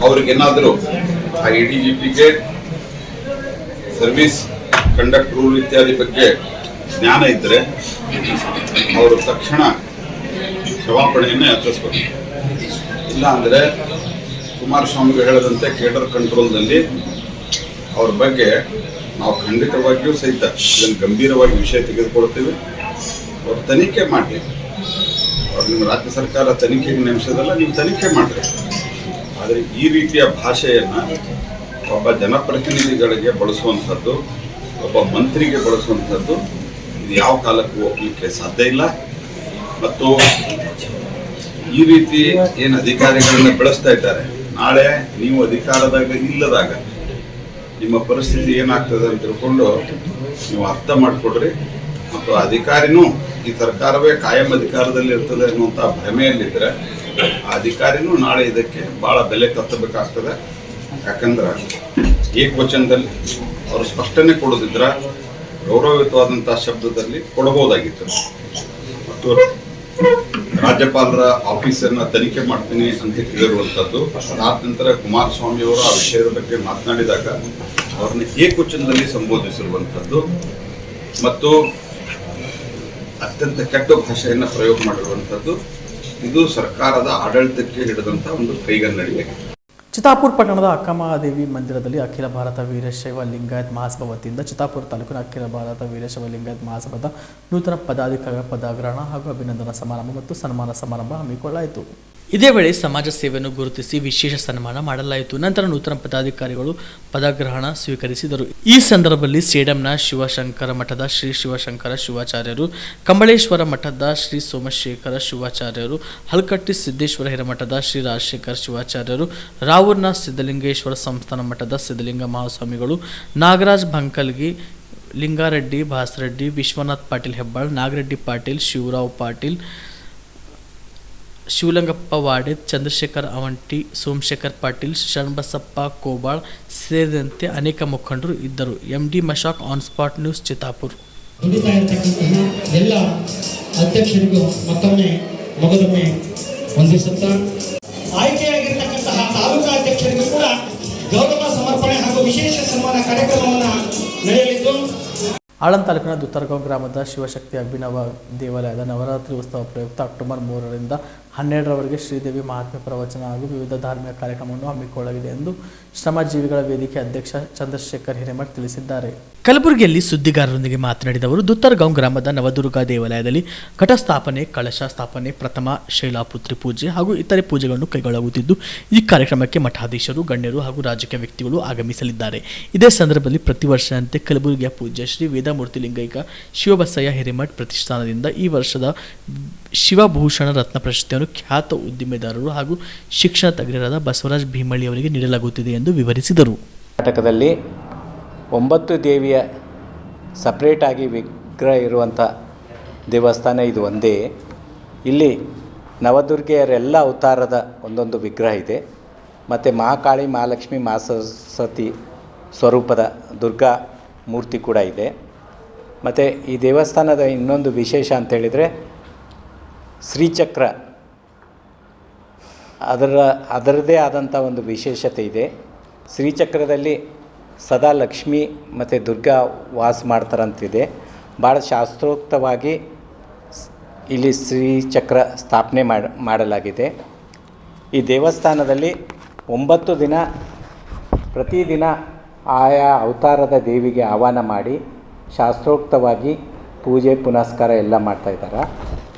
ಅವ್ರಿಗೇನಾದರೂ ಆ ADGPಗೆ ಸರ್ವಿಸ್ ಕಂಡಕ್ಟ್ ರೂಲ್ ಇತ್ಯಾದಿ ಬಗ್ಗೆ ಜ್ಞಾನ ಇದ್ದರೆ ಅವರು ತಕ್ಷಣ ಕ್ಷಮಾಪಣೆಯನ್ನು ಯಾಚಿಸಬೇಕು. ಇಲ್ಲ ಅಂದರೆ ಕುಮಾರಸ್ವಾಮಿಗಳು ಹೇಳದಂತೆ ಕೇಡರ್ ಕಂಟ್ರೋಲ್ನಲ್ಲಿ ಅವ್ರ ಬಗ್ಗೆ ನಾವು ಖಂಡಿತವಾಗಿಯೂ ಸಹಿತ ಇದನ್ನು ಗಂಭೀರವಾಗಿ ವಿಷಯ ತೆಗೆದುಕೊಳ್ತೀವಿ. ಅವ್ರು ತನಿಖೆ ಮಾಡಲಿ. ಅವ್ರು ನಿಮ್ಮ ರಾಜ್ಯ ಸರ್ಕಾರ ತನಿಖೆಗೆ ನೇಮಿಸೋದಲ್ಲ, ನೀವು ತನಿಖೆ ಮಾಡಿರಿ. ಆದರೆ ಈ ರೀತಿಯ ಭಾಷೆಯನ್ನು ಒಬ್ಬ ಜನಪ್ರತಿನಿಧಿಗಳಿಗೆ ಬಳಸುವಂಥದ್ದು, ಒಬ್ಬ ಮಂತ್ರಿಗೆ ಬಳಸುವಂಥದ್ದು ಇದು ಯಾವ ಕಾಲಕ್ಕೂ ಒಪ್ಪಲಿಕ್ಕೆ ಸಾಧ್ಯ ಇಲ್ಲ. ಮತ್ತು ಈ ರೀತಿ ಏನು ಅಧಿಕಾರಿಗಳನ್ನ ಬೆಳೆಸ್ತಾ ಇದ್ದಾರೆ, ನಾಳೆ ನೀವು ಅಧಿಕಾರದಾಗ ಇಲ್ಲದಾಗ ನಿಮ್ಮ ಪರಿಸ್ಥಿತಿ ಏನಾಗ್ತದೆ ಅಂತ ತಿಳ್ಕೊಂಡು ನೀವು ಅರ್ಥ ಮಾಡಿಕೊಡ್ರಿ. ಮತ್ತು ಅಧಿಕಾರಿನೂ ಈ ಸರ್ಕಾರವೇ ಕಾಯಂ ಅಧಿಕಾರದಲ್ಲಿ ಇರ್ತದೆ ಅನ್ನುವಂಥ ಭ್ರಮೆಯಲ್ಲಿದ್ದರೆ ಆ ಅಧಿಕಾರಿನೂ ನಾಳೆ ಇದಕ್ಕೆ ಭಾಳ ಬೆಲೆ ಕಟ್ಟಬೇಕಾಗ್ತದೆ. ಯಾಕಂದ್ರೆ ಏಕವಚನದಲ್ಲಿ ಅವರು ಸ್ಪಷ್ಟನೆ ಕೊಡೋದಿದ್ರೆ ಗೌರವಯುತವಾದಂಥ ಶಬ್ದದಲ್ಲಿ ಕೊಡಬಹುದಾಗಿತ್ತು. ಮತ್ತು ರಾಜ್ಯಪಾಲರ ಆಫೀಸರ್ನ ತನಿಖೆ ಮಾಡ್ತೀನಿ ಅಂತ ಕೇಳಿರುವಂಥದ್ದು, ಅದಾದ ನಂತರ ಕುಮಾರಸ್ವಾಮಿಯವರು ಆ ವಿಷಯದ ಬಗ್ಗೆ ಮಾತನಾಡಿದಾಗ ಅವ್ರನ್ನ ಏಕವಚನದಲ್ಲಿ ಸಂಬೋಧಿಸಿರುವಂಥದ್ದು ಮತ್ತು ಅತ್ಯಂತ ಕೆಟ್ಟ ಭಾಷೆಯನ್ನು ಪ್ರಯೋಗ ಮಾಡಿರುವಂಥದ್ದು ಇದು ಸರ್ಕಾರದ ಆಡಳಿತಕ್ಕೆ ಹಿಡಿದಂಥ ಒಂದು ಕೈಗನ್ನಡಿಯಾಗಿದೆ. ಚಿತ್ತಾಪುರ ಪಟ್ಟಣದ ಅಕ್ಕಮಹಾದೇವಿ ಮಂದಿರದಲ್ಲಿ ಅಖಿಲ ಭಾರತ ವೀರಶೈವ ಲಿಂಗಾಯತ್ ಮಹಾಸಭಾ ವತಿಯಿಂದ ಚಿತ್ತಾಪುರ ತಾಲೂಕಿನ ಅಖಿಲ ಭಾರತ ವೀರಶೈವ ಲಿಂಗಾಯತ್ ಮಹಾಸಭಾದ ನೂತನ ಪದಾಧಿಕಾರಿಗಳ ಪದಗ್ರಹಣ ಹಾಗೂ ಅಭಿನಂದನಾ ಸಮಾರಂಭ ಮತ್ತು ಸನ್ಮಾನ ಸಮಾರಂಭ ಹಮ್ಮಿಕೊಳ್ಳಲಾಯಿತು. ಇದೇ ವೇಳೆ ಸಮಾಜ ಸೇವೆಯನ್ನು ಗುರುತಿಸಿ ವಿಶೇಷ ಸನ್ಮಾನ ಮಾಡಲಾಯಿತು. ನಂತರ ನೂತನ ಪದಾಧಿಕಾರಿಗಳು ಪದಗ್ರಹಣ ಸ್ವೀಕರಿಸಿದರು. ಈ ಸಂದರ್ಭದಲ್ಲಿ ಸೇಡಂನ ಶಿವಶಂಕರ ಮಠದ ಶ್ರೀ ಶಿವಶಂಕರ ಶಿವಾಚಾರ್ಯರು, ಕಂಬಳೇಶ್ವರ ಮಠದ ಶ್ರೀ ಸೋಮಶೇಖರ ಶಿವಾಚಾರ್ಯರು, ಹಲ್ಕಟ್ಟಿ ಸಿದ್ದೇಶ್ವರ ಹಿರಮಠದ ಶ್ರೀ ರಾಜಶೇಖರ ಶಿವಾಚಾರ್ಯರು, ರಾವೂರ್ನ ಸಿದ್ಧಲಿಂಗೇಶ್ವರ ಸಂಸ್ಥಾನ ಮಠದ ಸಿದ್ಧಲಿಂಗ ಮಹಾಸ್ವಾಮಿಗಳು, ನಾಗರಾಜ್ ಬಂಕಲ್ಗಿ, ಲಿಂಗಾರೆಡ್ಡಿ ಭಾಸರೆಡ್ಡಿ, ವಿಶ್ವನಾಥ್ ಪಾಟೀಲ್ ಹೆಬ್ಬಾಳ್, ನಾಗರೆಡ್ಡಿ ಪಾಟೀಲ್, ಶಿವರಾವ್ ಪಾಟೀಲ್, ಶಿವಲಿಂಗಪ್ಪ ವಾಡೆದ್, ಚಂದ್ರಶೇಖರ್ ಅವಂಟಿ, ಸೋಮಶೇಖರ್ ಪಾಟೀಲ್, ಶರಣಬಸಪ್ಪ ಕೋಬಾಳ್ ಸೇರಿದಂತೆ ಅನೇಕ ಮುಖಂಡರು ಇದ್ದರು. MD Mashak on spot news Chittapur. ದುಡಿತಾ ಇರತಕ್ಕಂತಹ ಎಲ್ಲ ಅಧ್ಯಕ್ಷರಿಗೂ ಮತ್ತೊಮ್ಮೆ ಮಗದೊಮ್ಮೆ ವಂದಿಸುತ್ತಾ ಆಯ್ಕೆಯಾಗಿರ್ತಕ್ಕಂತಹ ತಾಲೂಕಾ ಅಧ್ಯಕ್ಷರಿಗೂ ಕೂಡ ಗೌರವ ಸಮರ್ಪಣೆ ಹಾಗೂ ವಿಶೇಷ ಸನ್ಮಾನ ಕಾರ್ಯಕ್ರಮವನ್ನು ನಡೆಯಲಿದ್ದು, ಆಳಂದ ತಾಲೂಕಿನ ದುತ್ತರಗಾಂವ್ ಗ್ರಾಮದ ಶಿವಶಕ್ತಿ ಅಭಿನವ ದೇವಾಲಯದ ನವರಾತ್ರಿ ಉತ್ಸವ ಪ್ರಯುಕ್ತ ಅಕ್ಟೋಬರ್ 3ರಿಂದ 12ರವರೆಗೆ ಶ್ರೀದೇವಿ ಮಹಾತ್ಮೆ ಪ್ರವಚನ ಹಾಗೂ ವಿವಿಧ ಧಾರ್ಮಿಕ ಕಾರ್ಯಕ್ರಮವನ್ನು ಹಮ್ಮಿಕೊಳ್ಳಲಾಗಿದೆ ಎಂದು ಶ್ರಮಜೀವಿಗಳ ವೇದಿಕೆ ಅಧ್ಯಕ್ಷ ಚಂದ್ರಶೇಖರ್ ಹಿರೇಮಠ್ ತಿಳಿಸಿದ್ದಾರೆ. ಕಲಬುರಗಿಯಲ್ಲಿ ಸುದ್ದಿಗಾರರೊಂದಿಗೆ ಮಾತನಾಡಿದ ಅವರು, ದುತ್ತರಗಾಂವ್ ಗ್ರಾಮದ ನವದುರ್ಗಾ ದೇವಾಲಯದಲ್ಲಿ ಘಟಸ್ಥಾಪನೆ, ಕಳಶ ಸ್ಥಾಪನೆ, ಪ್ರಥಮ ಶೈಲಾಪುತ್ರಿ ಪೂಜೆ ಹಾಗೂ ಇತರೆ ಪೂಜೆಗಳನ್ನು ಕೈಗೊಳ್ಳಲಾಗುತ್ತಿದ್ದು, ಈ ಕಾರ್ಯಕ್ರಮಕ್ಕೆ ಮಠಾಧೀಶರು, ಗಣ್ಯರು ಹಾಗೂ ರಾಜಕೀಯ ವ್ಯಕ್ತಿಗಳು ಆಗಮಿಸಲಿದ್ದಾರೆ. ಇದೇ ಸಂದರ್ಭದಲ್ಲಿ ಪ್ರತಿ ವರ್ಷದಂತೆ ಕಲಬುರಗಿಯ ಪೂಜ್ಯ ಶ್ರೀ ವೇದಮೂರ್ತಿ ಲಿಂಗೈಕ ಶಿವಬಸಯ್ಯ ಹಿರೇಮಠ್ ಪ್ರತಿಷ್ಠಾನದಿಂದ ಈ ವರ್ಷದ ಶಿವಭೂಷಣ ರತ್ನ ಪ್ರಶಸ್ತಿಯನ್ನು ಖ್ಯಾತ ಉದ್ದಿಮೆದಾರರು ಹಾಗೂ ಶಿಕ್ಷಣ ತಜ್ಞರಾದ ಬಸವರಾಜ್ ಭೀಮಳ್ಳಿ ಅವರಿಗೆ ನೀಡಲಾಗುತ್ತಿದೆ ಎಂದು ವಿವರಿಸಿದರು. ಕರ್ನಾಟಕದಲ್ಲಿ 9 ದೇವಿಯ ಸಪ್ರೇಟಾಗಿ ವಿಗ್ರಹ ಇರುವಂಥ ದೇವಸ್ಥಾನ ಇದು ಒಂದೇ. ಇಲ್ಲಿ ನವದುರ್ಗೆಯರೆಲ್ಲ ಅವತಾರದ ಒಂದೊಂದು ವಿಗ್ರಹ ಇದೆ. ಮತ್ತು ಮಹಾಕಾಳಿ, ಮಹಾಲಕ್ಷ್ಮಿ, ಮಹಾಸರಸ್ವತಿ ಸ್ವರೂಪದ ದುರ್ಗಾ ಮೂರ್ತಿ ಕೂಡ ಇದೆ. ಮತ್ತು ಈ ದೇವಸ್ಥಾನದ ಇನ್ನೊಂದು ವಿಶೇಷ ಅಂತೇಳಿದರೆ ಶ್ರೀಚಕ್ರ, ಅದರದೇ ಆದಂಥ ಒಂದು ವಿಶೇಷತೆ ಇದೆ. ಶ್ರೀಚಕ್ರದಲ್ಲಿ ಸದಾ ಲಕ್ಷ್ಮಿ ಮತ್ತು ದುರ್ಗಾ ವಾಸ ಮಾಡ್ತಾರಂತಿದೆ. ಭಾಳ ಶಾಸ್ತ್ರೋಕ್ತವಾಗಿ ಇಲ್ಲಿ ಶ್ರೀಚಕ್ರ ಸ್ಥಾಪನೆ ಮಾಡಲಾಗಿದೆ. ಈ ದೇವಸ್ಥಾನದಲ್ಲಿ 9 ದಿನ ಪ್ರತಿದಿನ ಆಯಾ ಅವತಾರದ ದೇವಿಗೆ ಆಹ್ವಾನ ಮಾಡಿ ಶಾಸ್ತ್ರೋಕ್ತವಾಗಿ ಪೂಜೆ ಪುನಸ್ಕಾರ ಎಲ್ಲ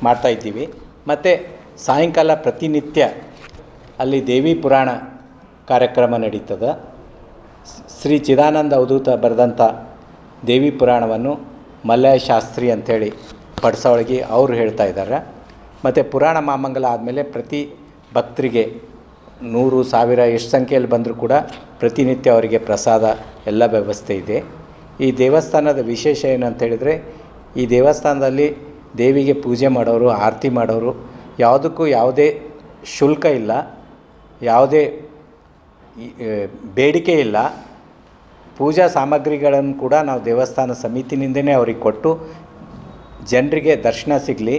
ಮಾಡ್ತಾಯಿದ್ದೀವಿ. ಮತ್ತು ಸಾಯಂಕಾಲ ಪ್ರತಿನಿತ್ಯ ಅಲ್ಲಿ ದೇವಿ ಪುರಾಣ ಕಾರ್ಯಕ್ರಮ ನಡೀತದೆ. ಶ್ರೀ ಚಿದಾನಂದ ಅವಧೂತ ಬರೆದಂಥ ದೇವಿ ಪುರಾಣವನ್ನು ಮಲ್ಲಯ್ಯ ಶಾಸ್ತ್ರಿ ಅಂಥೇಳಿ ಪಡ್ಸೊಳಗೆ ಅವರು ಹೇಳ್ತಾ ಇದ್ದಾರೆ. ಮತ್ತು ಪುರಾಣ ಮಾಮಂಗಲ ಆದಮೇಲೆ ಪ್ರತಿ ಭಕ್ತರಿಗೆ 100, 1000 ಎಷ್ಟು ಸಂಖ್ಯೆಯಲ್ಲಿ ಬಂದರೂ ಕೂಡ ಪ್ರತಿನಿತ್ಯ ಅವರಿಗೆ ಪ್ರಸಾದ ಎಲ್ಲ ವ್ಯವಸ್ಥೆ ಇದೆ. ಈ ದೇವಸ್ಥಾನದ ವಿಶೇಷ ಏನಂತೇಳಿದರೆ, ಈ ದೇವಸ್ಥಾನದಲ್ಲಿ ದೇವಿಗೆ ಪೂಜೆ ಮಾಡೋರು, ಆರತಿ ಮಾಡೋರು ಯಾವುದಕ್ಕೂ ಯಾವುದೇ ಶುಲ್ಕ ಇಲ್ಲ, ಯಾವುದೇ ಬೇಡಿಕೆ ಇಲ್ಲ. ಪೂಜಾ ಸಾಮಗ್ರಿಗಳನ್ನು ಕೂಡ ನಾವು ದೇವಸ್ಥಾನ ಸಮಿತಿನಿಂದನೇ ಅವ್ರಿಗೆ ಕೊಟ್ಟು ಜನರಿಗೆ ದರ್ಶನ ಸಿಗಲಿ,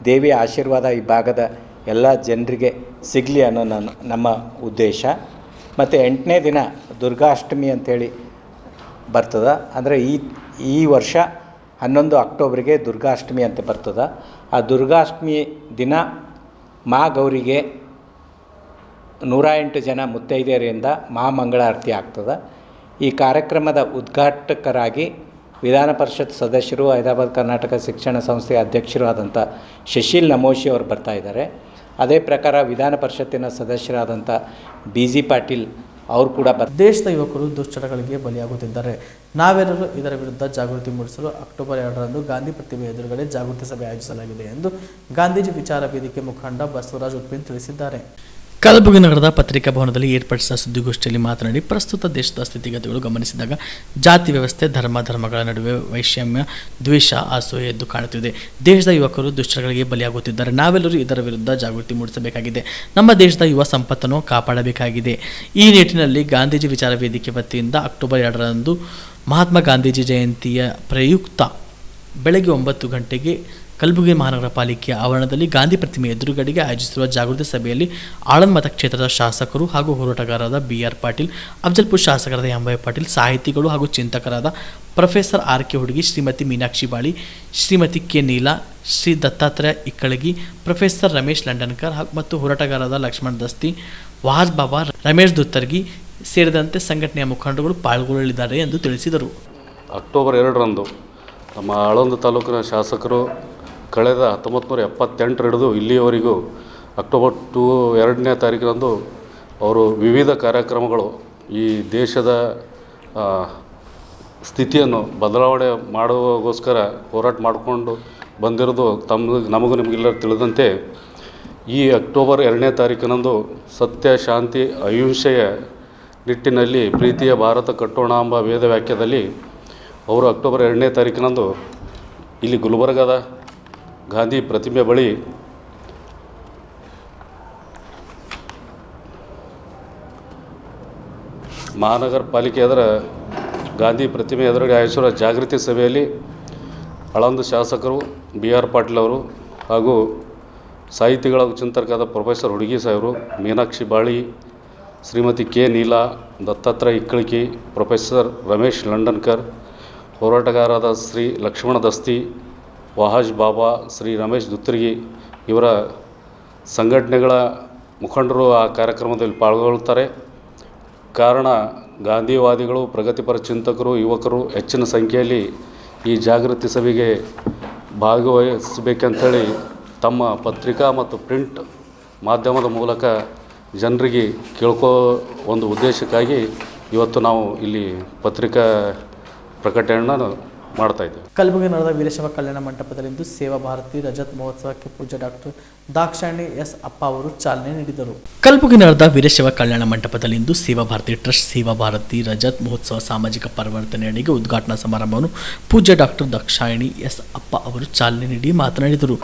ದೇವಿಯ ಆಶೀರ್ವಾದ ಈ ಭಾಗದ ಎಲ್ಲ ಜನರಿಗೆ ಸಿಗಲಿ ಅನ್ನೋ ನಮ್ಮ ಉದ್ದೇಶ. ಮತ್ತು 8ನೇ ದಿನ ದುರ್ಗಾಷ್ಟಮಿ ಅಂಥೇಳಿ ಬರ್ತದೆ. ಅಂದರೆ ಈ ವರ್ಷ 11 ಅಕ್ಟೋಬರ್ಗೆ ದುರ್ಗಾಷ್ಟಮಿ ಅಂತ ಬರ್ತದೆ. ಆ ದುರ್ಗಾಷ್ಟಮಿ ದಿನ ಗೌರಿಗೆ 108 ಜನ ಮುತ್ತೈದೆಯರಿಂದ ಮಹಾಮಂಗಳಾರತಿ ಆಗ್ತದೆ. ಈ ಕಾರ್ಯಕ್ರಮದ ಉದ್ಘಾಟಕರಾಗಿ ವಿಧಾನ ಪರಿಷತ್ ಸದಸ್ಯರು, ಹೈದರಾಬಾದ್ ಕರ್ನಾಟಕ ಶಿಕ್ಷಣ ಸಂಸ್ಥೆಯ ಅಧ್ಯಕ್ಷರು ಆದಂಥ ಶಶೀಲ್ ನಮೋಶಿ ಅವರು ಬರ್ತಾ ಇದ್ದಾರೆ. ಅದೇ ಪ್ರಕಾರ ವಿಧಾನ ಪರಿಷತ್ತಿನ ಸದಸ್ಯರಾದಂಥ BG ಪಾಟೀಲ್ ಅವರು ಕೂಡ ದೇಶದ ಯುವಕರು ದುಶ್ಚಟಗಳಿಗೆ ಬಲಿಯಾಗುತ್ತಿದ್ದಾರೆ. ನಾವೆಲ್ಲರೂ ಇದರ ವಿರುದ್ಧ ಜಾಗೃತಿ ಮೂಡಿಸಲು ಅಕ್ಟೋಬರ್ 2ರಂದು ಗಾಂಧಿ ಪ್ರತಿಮೆ ಎದುರುಗಡೆ ಜಾಗೃತಿ ಸಭೆ ಆಯೋಜಿಸಲಾಗಿದೆ ಎಂದು ಗಾಂಧೀಜಿ ವಿಚಾರ ವೇದಿಕೆ ಮುಖಂಡ ಬಸವರಾಜ್ ಉಪ್ಪಿನ್ ತಿಳಿಸಿದ್ದಾರೆ. ಕಲಬುರಗಿ ನಗರದ ಪತ್ರಿಕಾ ಭವನದಲ್ಲಿ ಏರ್ಪಡಿಸಿದ ಸುದ್ದಿಗೋಷ್ಠಿಯಲ್ಲಿ ಮಾತನಾಡಿ, ಪ್ರಸ್ತುತ ದೇಶದ ಸ್ಥಿತಿಗತಿಗಳು ಗಮನಿಸಿದಾಗ ಜಾತಿ ವ್ಯವಸ್ಥೆ, ಧರ್ಮಗಳ ನಡುವೆ ವೈಷಮ್ಯ, ದ್ವೇಷ, ಅಸೂಯೆ ಎದ್ದು ಕಾಣುತ್ತಿದೆ. ದೇಶದ ಯುವಕರು ದುಶ್ಚಟಗಳಿಗೆ ಬಲಿಯಾಗುತ್ತಿದ್ದಾರೆ. ನಾವೆಲ್ಲರೂ ಇದರ ವಿರುದ್ಧ ಜಾಗೃತಿ ಮೂಡಿಸಬೇಕಾಗಿದೆ. ನಮ್ಮ ದೇಶದ ಯುವ ಸಂಪತ್ತನ್ನು ಕಾಪಾಡಬೇಕಾಗಿದೆ. ಈ ನಿಟ್ಟಿನಲ್ಲಿ ಗಾಂಧೀಜಿ ವಿಚಾರ ವೇದಿಕೆ ವತಿಯಿಂದ ಅಕ್ಟೋಬರ್ 2ರಂದು ಮಹಾತ್ಮ ಗಾಂಧೀಜಿ ಜಯಂತಿಯ ಪ್ರಯುಕ್ತ ಬೆಳಗ್ಗೆ 9 ಗಂಟೆಗೆ ಕಲಬುರಗಿ ಮಹಾನಗರ ಪಾಲಿಕೆಯ ಆವರಣದಲ್ಲಿ ಗಾಂಧಿ ಪ್ರತಿಮೆ ಎದುರುಗಡೆಗೆ ಆಯೋಜಿಸಿರುವ ಜಾಗೃತಿ ಸಭೆಯಲ್ಲಿ ಆಳಂದ್ ಮತಕ್ಷೇತ್ರದ ಶಾಸಕರು ಹಾಗೂ ಹೋರಾಟಗಾರರಾದ BR ಪಾಟೀಲ್, ಅಫಜಲ್ಪುರ್ ಶಾಸಕರಾದ MY ಪಾಟೀಲ್, ಸಾಹಿತಿಗಳು ಹಾಗೂ ಚಿಂತಕರಾದ ಪ್ರೊಫೆಸರ್ RK ಹುಡುಗಿ, ಶ್ರೀಮತಿ ಮೀನಾಕ್ಷಿ ಬಾಳಿ, ಶ್ರೀಮತಿ K ನೀಲಾ, ಶ್ರೀ ದತ್ತಾತ್ರೇಯ ಇಕ್ಕಳಗಿ, ಪ್ರೊಫೆಸರ್ ರಮೇಶ್ ಲಂಡನ್ಕರ್ ಮತ್ತು ಹೋರಾಟಗಾರರಾದ ಲಕ್ಷ್ಮಣ್ ದಸ್ತಿ, ವಾಜ್ ಬಾಬಾ, ರಮೇಶ್ ದುತ್ತರ್ಗಿ ಸೇರಿದಂತೆ ಸಂಘಟನೆಯ ಮುಖಂಡರು ಪಾಲ್ಗೊಳ್ಳಲಿದ್ದಾರೆ ಎಂದು ತಿಳಿಸಿದರು. ಅಕ್ಟೋಬರ್ 2ರಂದು ನಮ್ಮ ಆಳಂದ ತಾಲೂಕಿನ ಶಾಸಕರು ಕಳೆದ 1978 ಹಿಡಿದು ಇಲ್ಲಿಯವರೆಗೂ ಅಕ್ಟೋಬರ್ 2ನೇ ತಾರೀಕಿನಂದು ಅವರು ವಿವಿಧ ಕಾರ್ಯಕ್ರಮಗಳು ಈ ದೇಶದ ಸ್ಥಿತಿಯನ್ನು ಬದಲಾವಣೆ ಮಾಡುವಗೋಸ್ಕರ ಹೋರಾಟ ಮಾಡಿಕೊಂಡು ಬಂದಿರೋದು ನಮಗೂ ನಿಮಗೆಲ್ಲರೂ ತಿಳಿದಂತೆ ಈ ಅಕ್ಟೋಬರ್ 2ನೇ ತಾರೀಕಿನಂದು ಸತ್ಯ, ಶಾಂತಿ, ಅಹಿಂಸೆಯ ನಿಟ್ಟಿನಲ್ಲಿ ಪ್ರೀತಿಯ ಭಾರತ ಕಟ್ಟೋಣ ಎಂಬ ವೇದ ವಾಕ್ಯದಲ್ಲಿ ಅವರು ಅಕ್ಟೋಬರ್ 2ನೇ ತಾರೀಕಿನಂದು ಇಲ್ಲಿ ಗುಲ್ಬರ್ಗದ ಗಾಂಧಿ ಪ್ರತಿಮೆ ಬಳಿ ಮಹಾನಗರ ಪಾಲಿಕೆ ಎದುರ ಗಾಂಧಿ ಪ್ರತಿಮೆ ಎದುರುಗಡೆ ಆಯೋಜಿಸಿರುವ ಜಾಗೃತಿ ಸಭೆಯಲ್ಲಿ ಆಳಂದ ಶಾಸಕರು BR ಪಾಟೀಲ್ ಅವರು ಹಾಗೂ ಸಾಹಿತಿಗಳ ಚಿಂತಕರಾದ ಪ್ರೊಫೆಸರ್ ಹುಡುಗಿ ಸಾಹೇಬರು, ಮೀನಾಕ್ಷಿ ಬಾಳಿ, ಶ್ರೀಮತಿ K ನೀಲಾ, ದತ್ತಾತ್ರೇಯ ಇಕ್ಕಳಗಿ, ಪ್ರೊಫೆಸರ್ ರಮೇಶ್ ಲಂಡನ್ಕರ್, ಹೋರಾಟಗಾರರಾದ ಶ್ರೀ ಲಕ್ಷ್ಮಣ ದಸ್ತಿ, ವಾಜ್ ಬಾಬಾ, ಶ್ರೀ ರಮೇಶ್ ದುತ್ತರ್ಗಿ ಇವರ ಸಂಘಟನೆಗಳ ಮುಖಂಡರು ಆ ಕಾರ್ಯಕ್ರಮದಲ್ಲಿ ಪಾಲ್ಗೊಳ್ಳುತ್ತಾರೆ. ಕಾರಣ ಗಾಂಧಿವಾದಿಗಳು, ಪ್ರಗತಿಪರ ಚಿಂತಕರು, ಯುವಕರು ಹೆಚ್ಚಿನ ಸಂಖ್ಯೆಯಲ್ಲಿ ಈ ಜಾಗೃತಿ ಸಭೆಗೆ ಭಾಗವಹಿಸಬೇಕಂತೇಳಿ ತಮ್ಮ ಪತ್ರಿಕಾ ಮತ್ತು ಪ್ರಿಂಟ್ ಮಾಧ್ಯಮದ ಮೂಲಕ ಜನರಿಗೆ ಕೇಳ್ಕೋ ಒಂದು ಉದ್ದೇಶಕ್ಕಾಗಿ ಇವತ್ತು ನಾವು ಇಲ್ಲಿ ಪತ್ರಿಕಾ ಪ್ರಕಟಣೆಯನ್ನು ಮಾಡ್ತಾ ಇದ್ದೇವೆ. ಕಲಬುರಗಿ ನಗರದ ವೀರಶೈವ ಕಲ್ಯಾಣ ಮಂಟಪದಲ್ಲಿಂದು ಸೇವಾ ಭಾರತಿ ರಜತ್ ಮಹೋತ್ಸವಕ್ಕೆ ಪೂಜ್ಯ ಡಾಕ್ಟರ್ ದಾಕ್ಷಾಯಣಿ S ಅಪ್ಪ ಅವರು ಚಾಲನೆ ನೀಡಿದರು. ಕಲಬುರಗಿ ನಗರದ ವೀರಶೈವ ಕಲ್ಯಾಣ ಮಂಟಪದಲ್ಲಿಂದು ಸೇವಾ ಭಾರತಿ ಟ್ರಸ್ಟ್ ಸೇವಾ ಭಾರತಿ ರಜತ್ ಮಹೋತ್ಸವ ಸಾಮಾಜಿಕ ಪರಿವರ್ತನೆಯಡಿಗೆ ಉದ್ಘಾಟನಾ ಸಮಾರಂಭವನ್ನು ಪೂಜ್ಯ ಡಾಕ್ಟರ್ ದಾಕ್ಷಾಯಣಿ S ಅಪ್ಪ ಅವರು ಚಾಲನೆ ನೀಡಿ ಮಾತನಾಡಿದರು.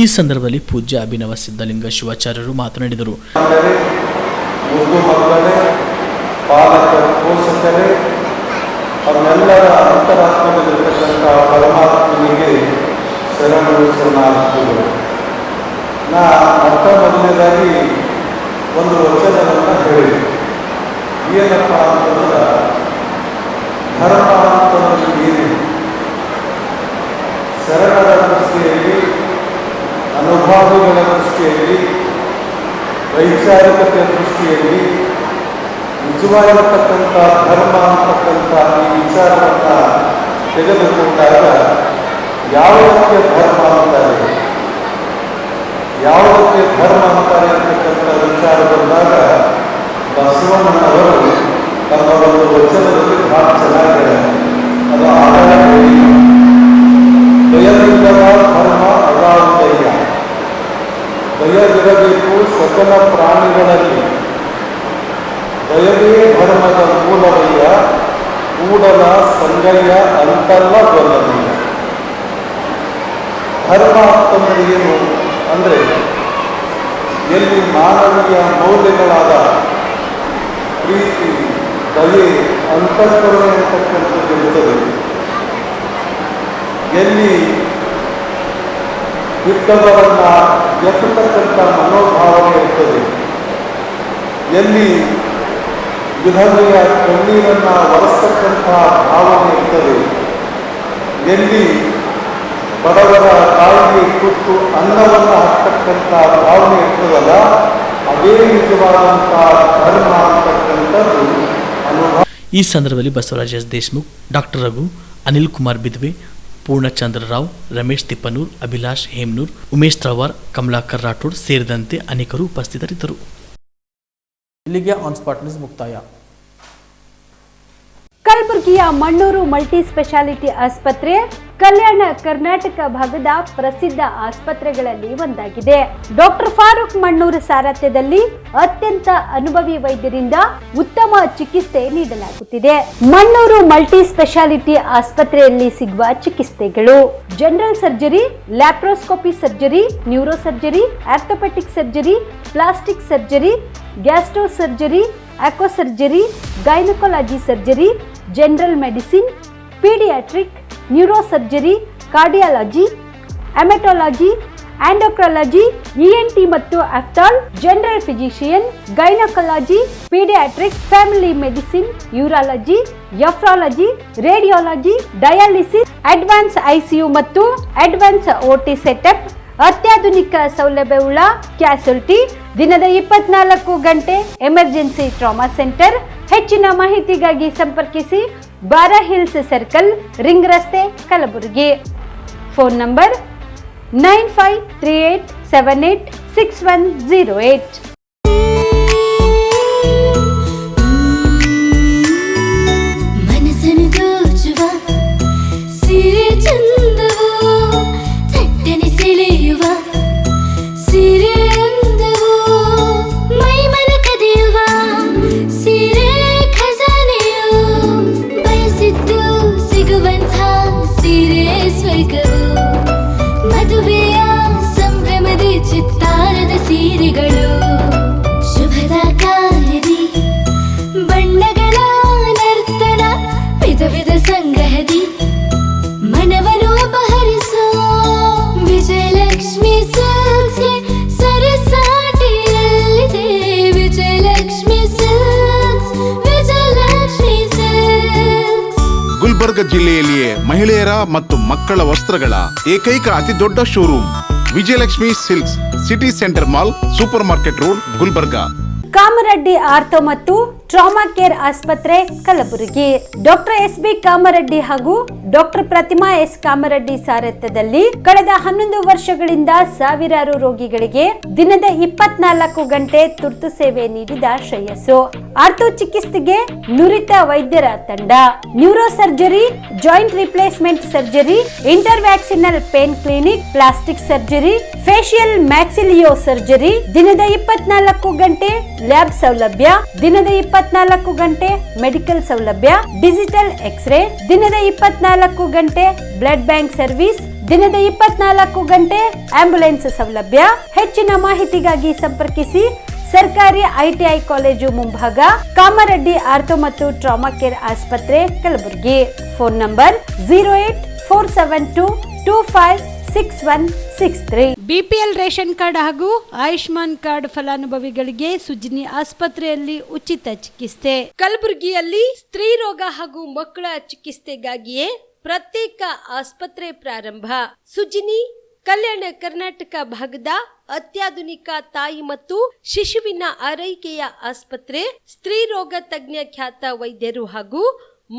ಈ ಸಂದರ್ಭದಲ್ಲಿ ಪೂಜ್ಯ ಅಭಿನವ ಸಿದ್ಧಲಿಂಗ ಶಿವಾಚಾರ್ಯರು ಮಾತನಾಡಿದರು. ಅವರೆಲ್ಲರ ಅಂತರಾತ್ಮದಲ್ಲಿರ್ತಕ್ಕಂಥ ಪರಮಾತ್ಮನಿಗೆ ಶರಣು ಶರಣಾರ್ಥಿಗಳು. ನಾ ಮೊದಲನೇದಾಗಿ ಒಂದು ವಚನವನ್ನು ಹೇಳಿ, ಏನಪ್ಪ ಅಂತಂದ್ರೆ ಧರ್ಮ ಅಂತಂದ್ರೆ ಏನು? ಶರಣರ ದೃಷ್ಟಿಯಲ್ಲಿ, ಅನುಭಾವಿಗಳ ದೃಷ್ಟಿಯಲ್ಲಿ, ವೈಚಾರಿಕತೆಯ ದೃಷ್ಟಿಯಲ್ಲಿ ನಿಜವಾಗಿರತಕ್ಕಂಥ ಧರ್ಮ ಅಂತಕ್ಕಂಥ ಈ ವಿಚಾರವನ್ನು ತೆಗೆದುಕೊಂಡಾಗ ಯಾವುದಕ್ಕೆ ಧರ್ಮ ಅಂತಾರೆ, ಯಾವುದಕ್ಕೆ ಧರ್ಮ ಅಂತಾರೆ ಅಂತಕ್ಕಂಥ ವಿಚಾರ ಬಂದಾಗ ಬಸವಣ್ಣನವರು ತಮ್ಮ ಒಂದು ವಚನದಲ್ಲಿ ಬಹಳ ಚೆನ್ನಾಗಿದೆ. ಅದು ದಯವಿಲ್ಲದ ಧರ್ಮ ಅಗಾಧಯ್ಯ, ದಯವಿರಬೇಕು ಸಕಲ ಪ್ರಾಣಿಗಳಲ್ಲಿ, ದಯವೇ ಧರ್ಮದ ಮೂಲವಯ್ಯ, ಕೂಡಲ ಸಂಗಯ್ಯ ಅಂತಲ್ಲ ಬಲ್ಲವಯ್ಯ. ಧರ್ಮ ಅಂತಂದ್ರೆ ಏನು ಅಂದರೆ ಎಲ್ಲಿ ಮಾನವೀಯ ಮೌಲ್ಯಗಳಾದ ಪ್ರೀತಿ, ದಯೆ, ಅಂತಃಕರಣೆ ಅಂತಕ್ಕಂಥದ್ದು ಇರುತ್ತದೆ, ಎಲ್ಲಿ ಬಿದ್ದವರನ್ನ ಎತ್ತತಕ್ಕಂಥ ಮನೋಭಾವನೆ ಇರ್ತದೆ, ಎಲ್ಲಿ ವಿಧವೆಯ ಕಣ್ಣೀರನ್ನು ಒರೆಸ್ತಕ್ಕಂಥ ಭಾವನೆ ಇರ್ತದೆ, ಎಲ್ಲಿ ಬಡವರ ತಾಯಿಗೆ ಕೂತು ಅನ್ನವನ್ನು ಹಾಕ್ತಕ್ಕಂಥ ಭಾವನೆ ಇರ್ತದಲ್ಲ, ಅದೇ ನಿಜವಾದಂಥ ಧರ್ಮ ಅಂತಕ್ಕಂಥದ್ದು ಅನುಭವ. ಈ ಸಂದರ್ಭದಲ್ಲಿ ಬಸವರಾಜ್ ಎಸ್ ದೇಶಮುಖ್, ಡಾಕ್ಟರ್ ರಘು, ಅನಿಲ್ ಕುಮಾರ್ ಬಿದ್ವೆ, ಪೂರ್ಣಚಂದ್ರ ರಾವ್, ರಮೇಶ್ ತಿಪ್ಪನೂರ್, ಅಭಿಲಾಷ್ ಹೇಮ್ನೂರ್, ಉಮೇಶ್ ತ್ರವಾರ್, ಕಮಲಾಕರ್ ರಾಠೋಡ್ ಸೇರಿದಂತೆ ಅನೇಕರು ಉಪಸ್ಥಿತರಿದ್ದರು. ಇಲ್ಲಿಗೆ ಆನ್ ಸ್ಪಾಟ್ ನ್ಯೂಸ್ ಮುಕ್ತಾಯ. ಕಲಬುರಗಿಯ ಮಣ್ಣೂರು ಮಲ್ಟಿ ಸ್ಪೆಷಾಲಿಟಿ ಆಸ್ಪತ್ರೆ ಕಲ್ಯಾಣ ಕರ್ನಾಟಕ ಭಾಗದ ಪ್ರಸಿದ್ಧ ಆಸ್ಪತ್ರೆಗಳಲ್ಲಿ ಒಂದಾಗಿದೆ. ಡಾಕ್ಟರ್ ಫಾರೂಕ್ ಮಣ್ಣೂರು ಸಾರಥ್ಯದಲ್ಲಿ ಅತ್ಯಂತ ಅನುಭವಿ ವೈದ್ಯರಿಂದ ಉತ್ತಮ ಚಿಕಿತ್ಸೆ ನೀಡಲಾಗುತ್ತಿದೆ. ಮಣ್ಣೂರು ಮಲ್ಟಿ ಸ್ಪೆಷಾಲಿಟಿ ಆಸ್ಪತ್ರೆಯಲ್ಲಿ ಸಿಗುವ ಚಿಕಿತ್ಸೆಗಳು: general surgery, laparoscopy surgery, neuro surgery, orthopaedic surgery, plastic surgery, gastro surgery, onco surgery, gynaecology surgery, general medicine, paediatric, neuro surgery, cardiology, haematology, endocrinology, ENT ಮತ್ತು ophthal, general physician, gynaecology, paediatric, family medicine, urology, nephrology, radiology, dialysis, advance ICU ಮತ್ತು advance OT setup, ಅತ್ಯಾಧುನಿಕ ಸೌಲಭ್ಯವುಳ್ಳ ಕ್ಯಾಸುಲಿಟಿ, ದಿನದ 24 ಗಂಟೆ emergency trauma centre. ಹೆಚ್ಚಿನ ಮಾಹಿತಿಗಾಗಿ ಸಂಪರ್ಕಿಸಿ ಬಾರಾ hills circle, ring ರಸ್ತೆ, ಕಲಬುರಗಿ. Phone number 9538786108. ಮದುವೆಯ ಸಂಭ್ರಮದ ಚಿತ್ತಾರದ ಸೀರೆಗಳು, ಶುಭದ ಕಾರ್ಯದಿ ಬಣ್ಣಗಳ ನರ್ತನ, ವಿಧ ವಿಧ ಸಂಗ್ರಹದಿ ಮನವನ್ನು ಅಪಹರಿಸೋ ವಿಜಯಲಕ್ಷ್ಮಿ ಸಿಲ್ಕ್ಸ್ ಸರಸಾಟಿಯಲ್ಲಿದೆ. Vijayalakshmi silks, Vijayalakshmi silks. ಗುಲ್ಬರ್ಗ ಜಿಲ್ಲೆಯಲ್ಲಿಯೇ ಮಹಿಳೆಯರ ಮತ್ತು ಮಕ್ಕಳ ವಸ್ತ್ರಗಳ ಏಕೈಕ ಅತಿ ದೊಡ್ಡ showroom Vijayalakshmi silks, city centre mall, supermarket road, Gulbarga. Kamareddy ortho ಮತ್ತು ಟ್ರಾಮಾ ಕೇರ್ ಆಸ್ಪತ್ರೆ, ಕಲಬುರಗಿ. ಡಾಕ್ಟರ್ SB ಕಾಮರೆಡ್ಡಿ ಹಾಗೂ ಡಾಕ್ಟರ್ ಪ್ರತಿಮಾ S ಕಾಮರೆಡ್ಡಿ ಸಾರಥ್ಯದಲ್ಲಿ ಕಳೆದ 11 ವರ್ಷಗಳಿಂದ ಸಾವಿರಾರು ರೋಗಿಗಳಿಗೆ ದಿನದ 24 ಗಂಟೆ ತುರ್ತು ಸೇವೆ ನೀಡಿದ ಶ್ರೇಯಸ್ಸು. ಆರ್ಥೋ ಚಿಕಿತ್ಸೆಗೆ ನುರಿತ ವೈದ್ಯರ ತಂಡ, neuro surgery, joint replacement surgery, interventional pain clinic, plastic surgery, facial maxillo surgery, ದಿನದ 24 ಗಂಟೆ ಲ್ಯಾಬ್ ಸೌಲಭ್ಯ, ದಿನದ 24 ಗಂಟೆ ಮೆಡಿಕಲ್ ಸೌಲಭ್ಯ, ಡಿಜಿಟಲ್ ಎಕ್ಸ್ರೇ, ದಿನದ 24 ಗಂಟೆ ಬ್ಲಡ್ ಬ್ಯಾಂಕ್ ಸರ್ವಿಸ್, ದಿನದ 24 ಗಂಟೆ ಆಂಬ್ಯುಲೆನ್ಸ್ ಸೌಲಭ್ಯ. ಹೆಚ್ಚಿನ ಮಾಹಿತಿಗಾಗಿ ಸಂಪರ್ಕಿಸಿ ಸರ್ಕಾರಿ ಐಟಿಐ ಕಾಲೇಜು ಮುಂಭಾಗ, ಕಾಮರೆಡ್ಡಿ ಆರ್ಥೋ ಮತ್ತು ಟ್ರಾಮಾ ಕೇರ್ ಆಸ್ಪತ್ರೆ, Kalaburagi. Phone number 08472256163. BPL ration card ಹಾಗೂ ಆಯುಷ್ಮಾನ್ ಕಾರ್ಡ್ ಫಲಾನುಭವಿಗಳಿಗೆ ಸುಜಿನಿ ಆಸ್ಪತ್ರೆಯಲ್ಲಿ ಉಚಿತ ಚಿಕಿತ್ಸೆ. ಕಲಬುರಗಿಯಲ್ಲಿ ಸ್ತ್ರೀ ರೋಗ ಹಾಗೂ ಮಕ್ಕಳ ಚಿಕಿತ್ಸೆಗಾಗಿಯೇ ಪ್ರತ್ಯೇಕ ಆಸ್ಪತ್ರೆ ಪ್ರಾರಂಭ. ಸುಜಿನಿ ಕಲ್ಯಾಣ ಕರ್ನಾಟಕ ಭಾಗದ ಅತ್ಯಾಧುನಿಕ ತಾಯಿ ಮತ್ತು ಶಿಶುವಿನ ಆರೈಕೆಯ ಆಸ್ಪತ್ರೆ. ಸ್ತ್ರೀ ರೋಗ ತಜ್ಞ ಖ್ಯಾತ ವೈದ್ಯರು ಹಾಗೂ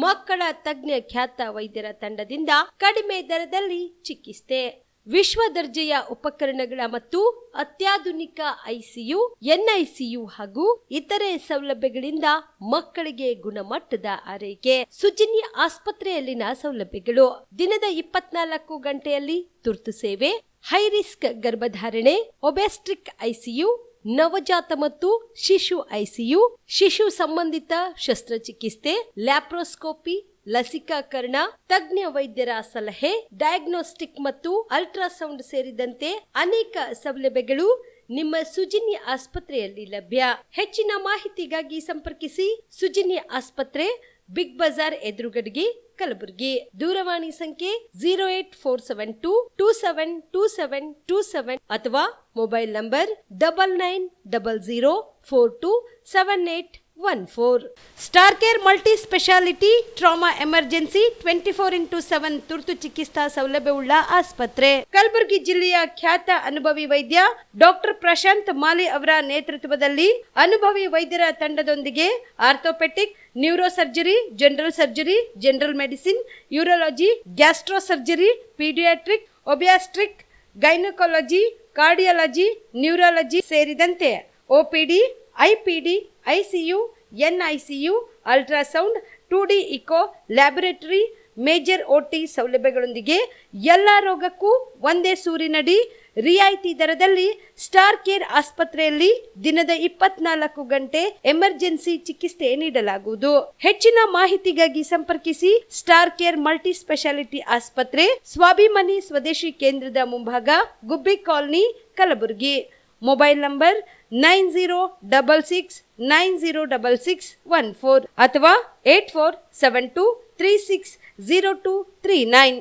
ಮಕ್ಕಳ ತಜ್ಞ ಖ್ಯಾತ ವೈದ್ಯರ ತಂಡದಿಂದ ಕಡಿಮೆ ದರದಲ್ಲಿ ಚಿಕಿತ್ಸೆ, ವಿಶ್ವ ದರ್ಜೆಯ ಉಪಕರಣಗಳ ಮತ್ತು ಅತ್ಯಾಧುನಿಕ ಐಸಿಯು, ಎನ್ಐಸಿಯು ಹಾಗೂ ಇತರೆ ಸೌಲಭ್ಯಗಳಿಂದ ಮಕ್ಕಳಿಗೆ ಗುಣಮಟ್ಟದ ಆರೈಕೆ. ಸುಜಿನಿ ಆಸ್ಪತ್ರೆಯಲ್ಲಿನ ಸೌಲಭ್ಯಗಳು: ದಿನದ 24 ಗಂಟೆಯಲ್ಲಿ ತುರ್ತು ಸೇವೆ, ಹೈ ರಿಸ್ಕ್ ಗರ್ಭಧಾರಣೆ, ಒಬೆಸ್ಟ್ರಿಕ್ ಐಸಿಯು, ನವಜಾತ ಮತ್ತು ಶಿಶು ಐಸಿಯು, ಶಿಶು ಸಂಬಂಧಿತ ಶಸ್ತ್ರಚಿಕಿತ್ಸೆ, ಲ್ಯಾಪ್ರೋಸ್ಕೋಪಿ, ಲಸಿಕಾಕರಣ, ತಜ್ಞ ವೈದ್ಯರ ಸಲಹೆ, ಡಯಾಗ್ನೋಸ್ಟಿಕ್ ಮತ್ತು ಅಲ್ಟ್ರಾಸೌಂಡ್ ಸೇರಿದಂತೆ ಅನೇಕ ಸೌಲಭ್ಯಗಳು ನಿಮ್ಮ ಸುಜಿನಿ ಆಸ್ಪತ್ರೆಯಲ್ಲಿ ಲಭ್ಯ. ಹೆಚ್ಚಿನ ಮಾಹಿತಿಗಾಗಿ ಸಂಪರ್ಕಿಸಿ ಸುಜಿನಿ ಆಸ್ಪತ್ರೆ, ಬಿಗ್ ಬಜಾರ್ ಎದುರುಗಡೆಗೆ, ಕಲಬುರಗಿ. ದೂರವಾಣಿ ಸಂಖ್ಯೆ 08472272727 ಅಥವಾ mobile number 9900427814. Star care multi speciality trauma emergency 24x7 ತುರ್ತು ಚಿಕಿತ್ಸಾ ಸೌಲಭ್ಯವುಳ್ಳ ಆಸ್ಪತ್ರೆ. ಕಲಬುರಗಿ ಜಿಲ್ಲೆಯ ಖ್ಯಾತ ಅನುಭವಿ ವೈದ್ಯ ಡಾಕ್ಟರ್ ಪ್ರಶಾಂತ್ ಮಾಲಿ ಅವರ ನೇತೃತ್ವದಲ್ಲಿ ಅನುಭವಿ ವೈದ್ಯರ ತಂಡದೊಂದಿಗೆ orthopaedic, neuro surgery, general surgery, general medicine, urology, gastro surgery, paediatric, obstetric, gynaecology, cardiology, neurology ಸೇರಿದಂತೆ OPD, IPD, ICU, NICU, ultrasound, 2D echo, laboratory, major OT ಸೌಲಭ್ಯಗಳೊಂದಿಗೆ ಎಲ್ಲ ರೋಗಕ್ಕೂ ಒಂದೇ ಸೂರಿನಡಿ ರಿಯಾಯಿತಿ ದರದಲ್ಲಿ ಸ್ಟಾರ್ ಕೇರ್ ಆಸ್ಪತ್ರೆಯಲ್ಲಿ ದಿನದ 24 ಗಂಟೆ ಎಮರ್ಜೆನ್ಸಿ ಚಿಕಿತ್ಸೆ ನೀಡಲಾಗುವುದು. ಹೆಚ್ಚಿನ ಮಾಹಿತಿಗಾಗಿ ಸಂಪರ್ಕಿಸಿ ಸ್ಟಾರ್ ಕೇರ್ ಮಲ್ಟಿ ಸ್ಪೆಷಾಲಿಟಿ ಆಸ್ಪತ್ರೆ, ಸ್ವಾಭಿಮಾನಿ ಸ್ವದೇಶಿ ಕೇಂದ್ರದ ಮುಂಭಾಗ, ಗುಬ್ಬಿ ಕಾಲನಿ, ಕಲಬುರಗಿ. ಮೊಬೈಲ್ ನಂಬರ್ 9066906614 ಅಥವಾ 8472360239.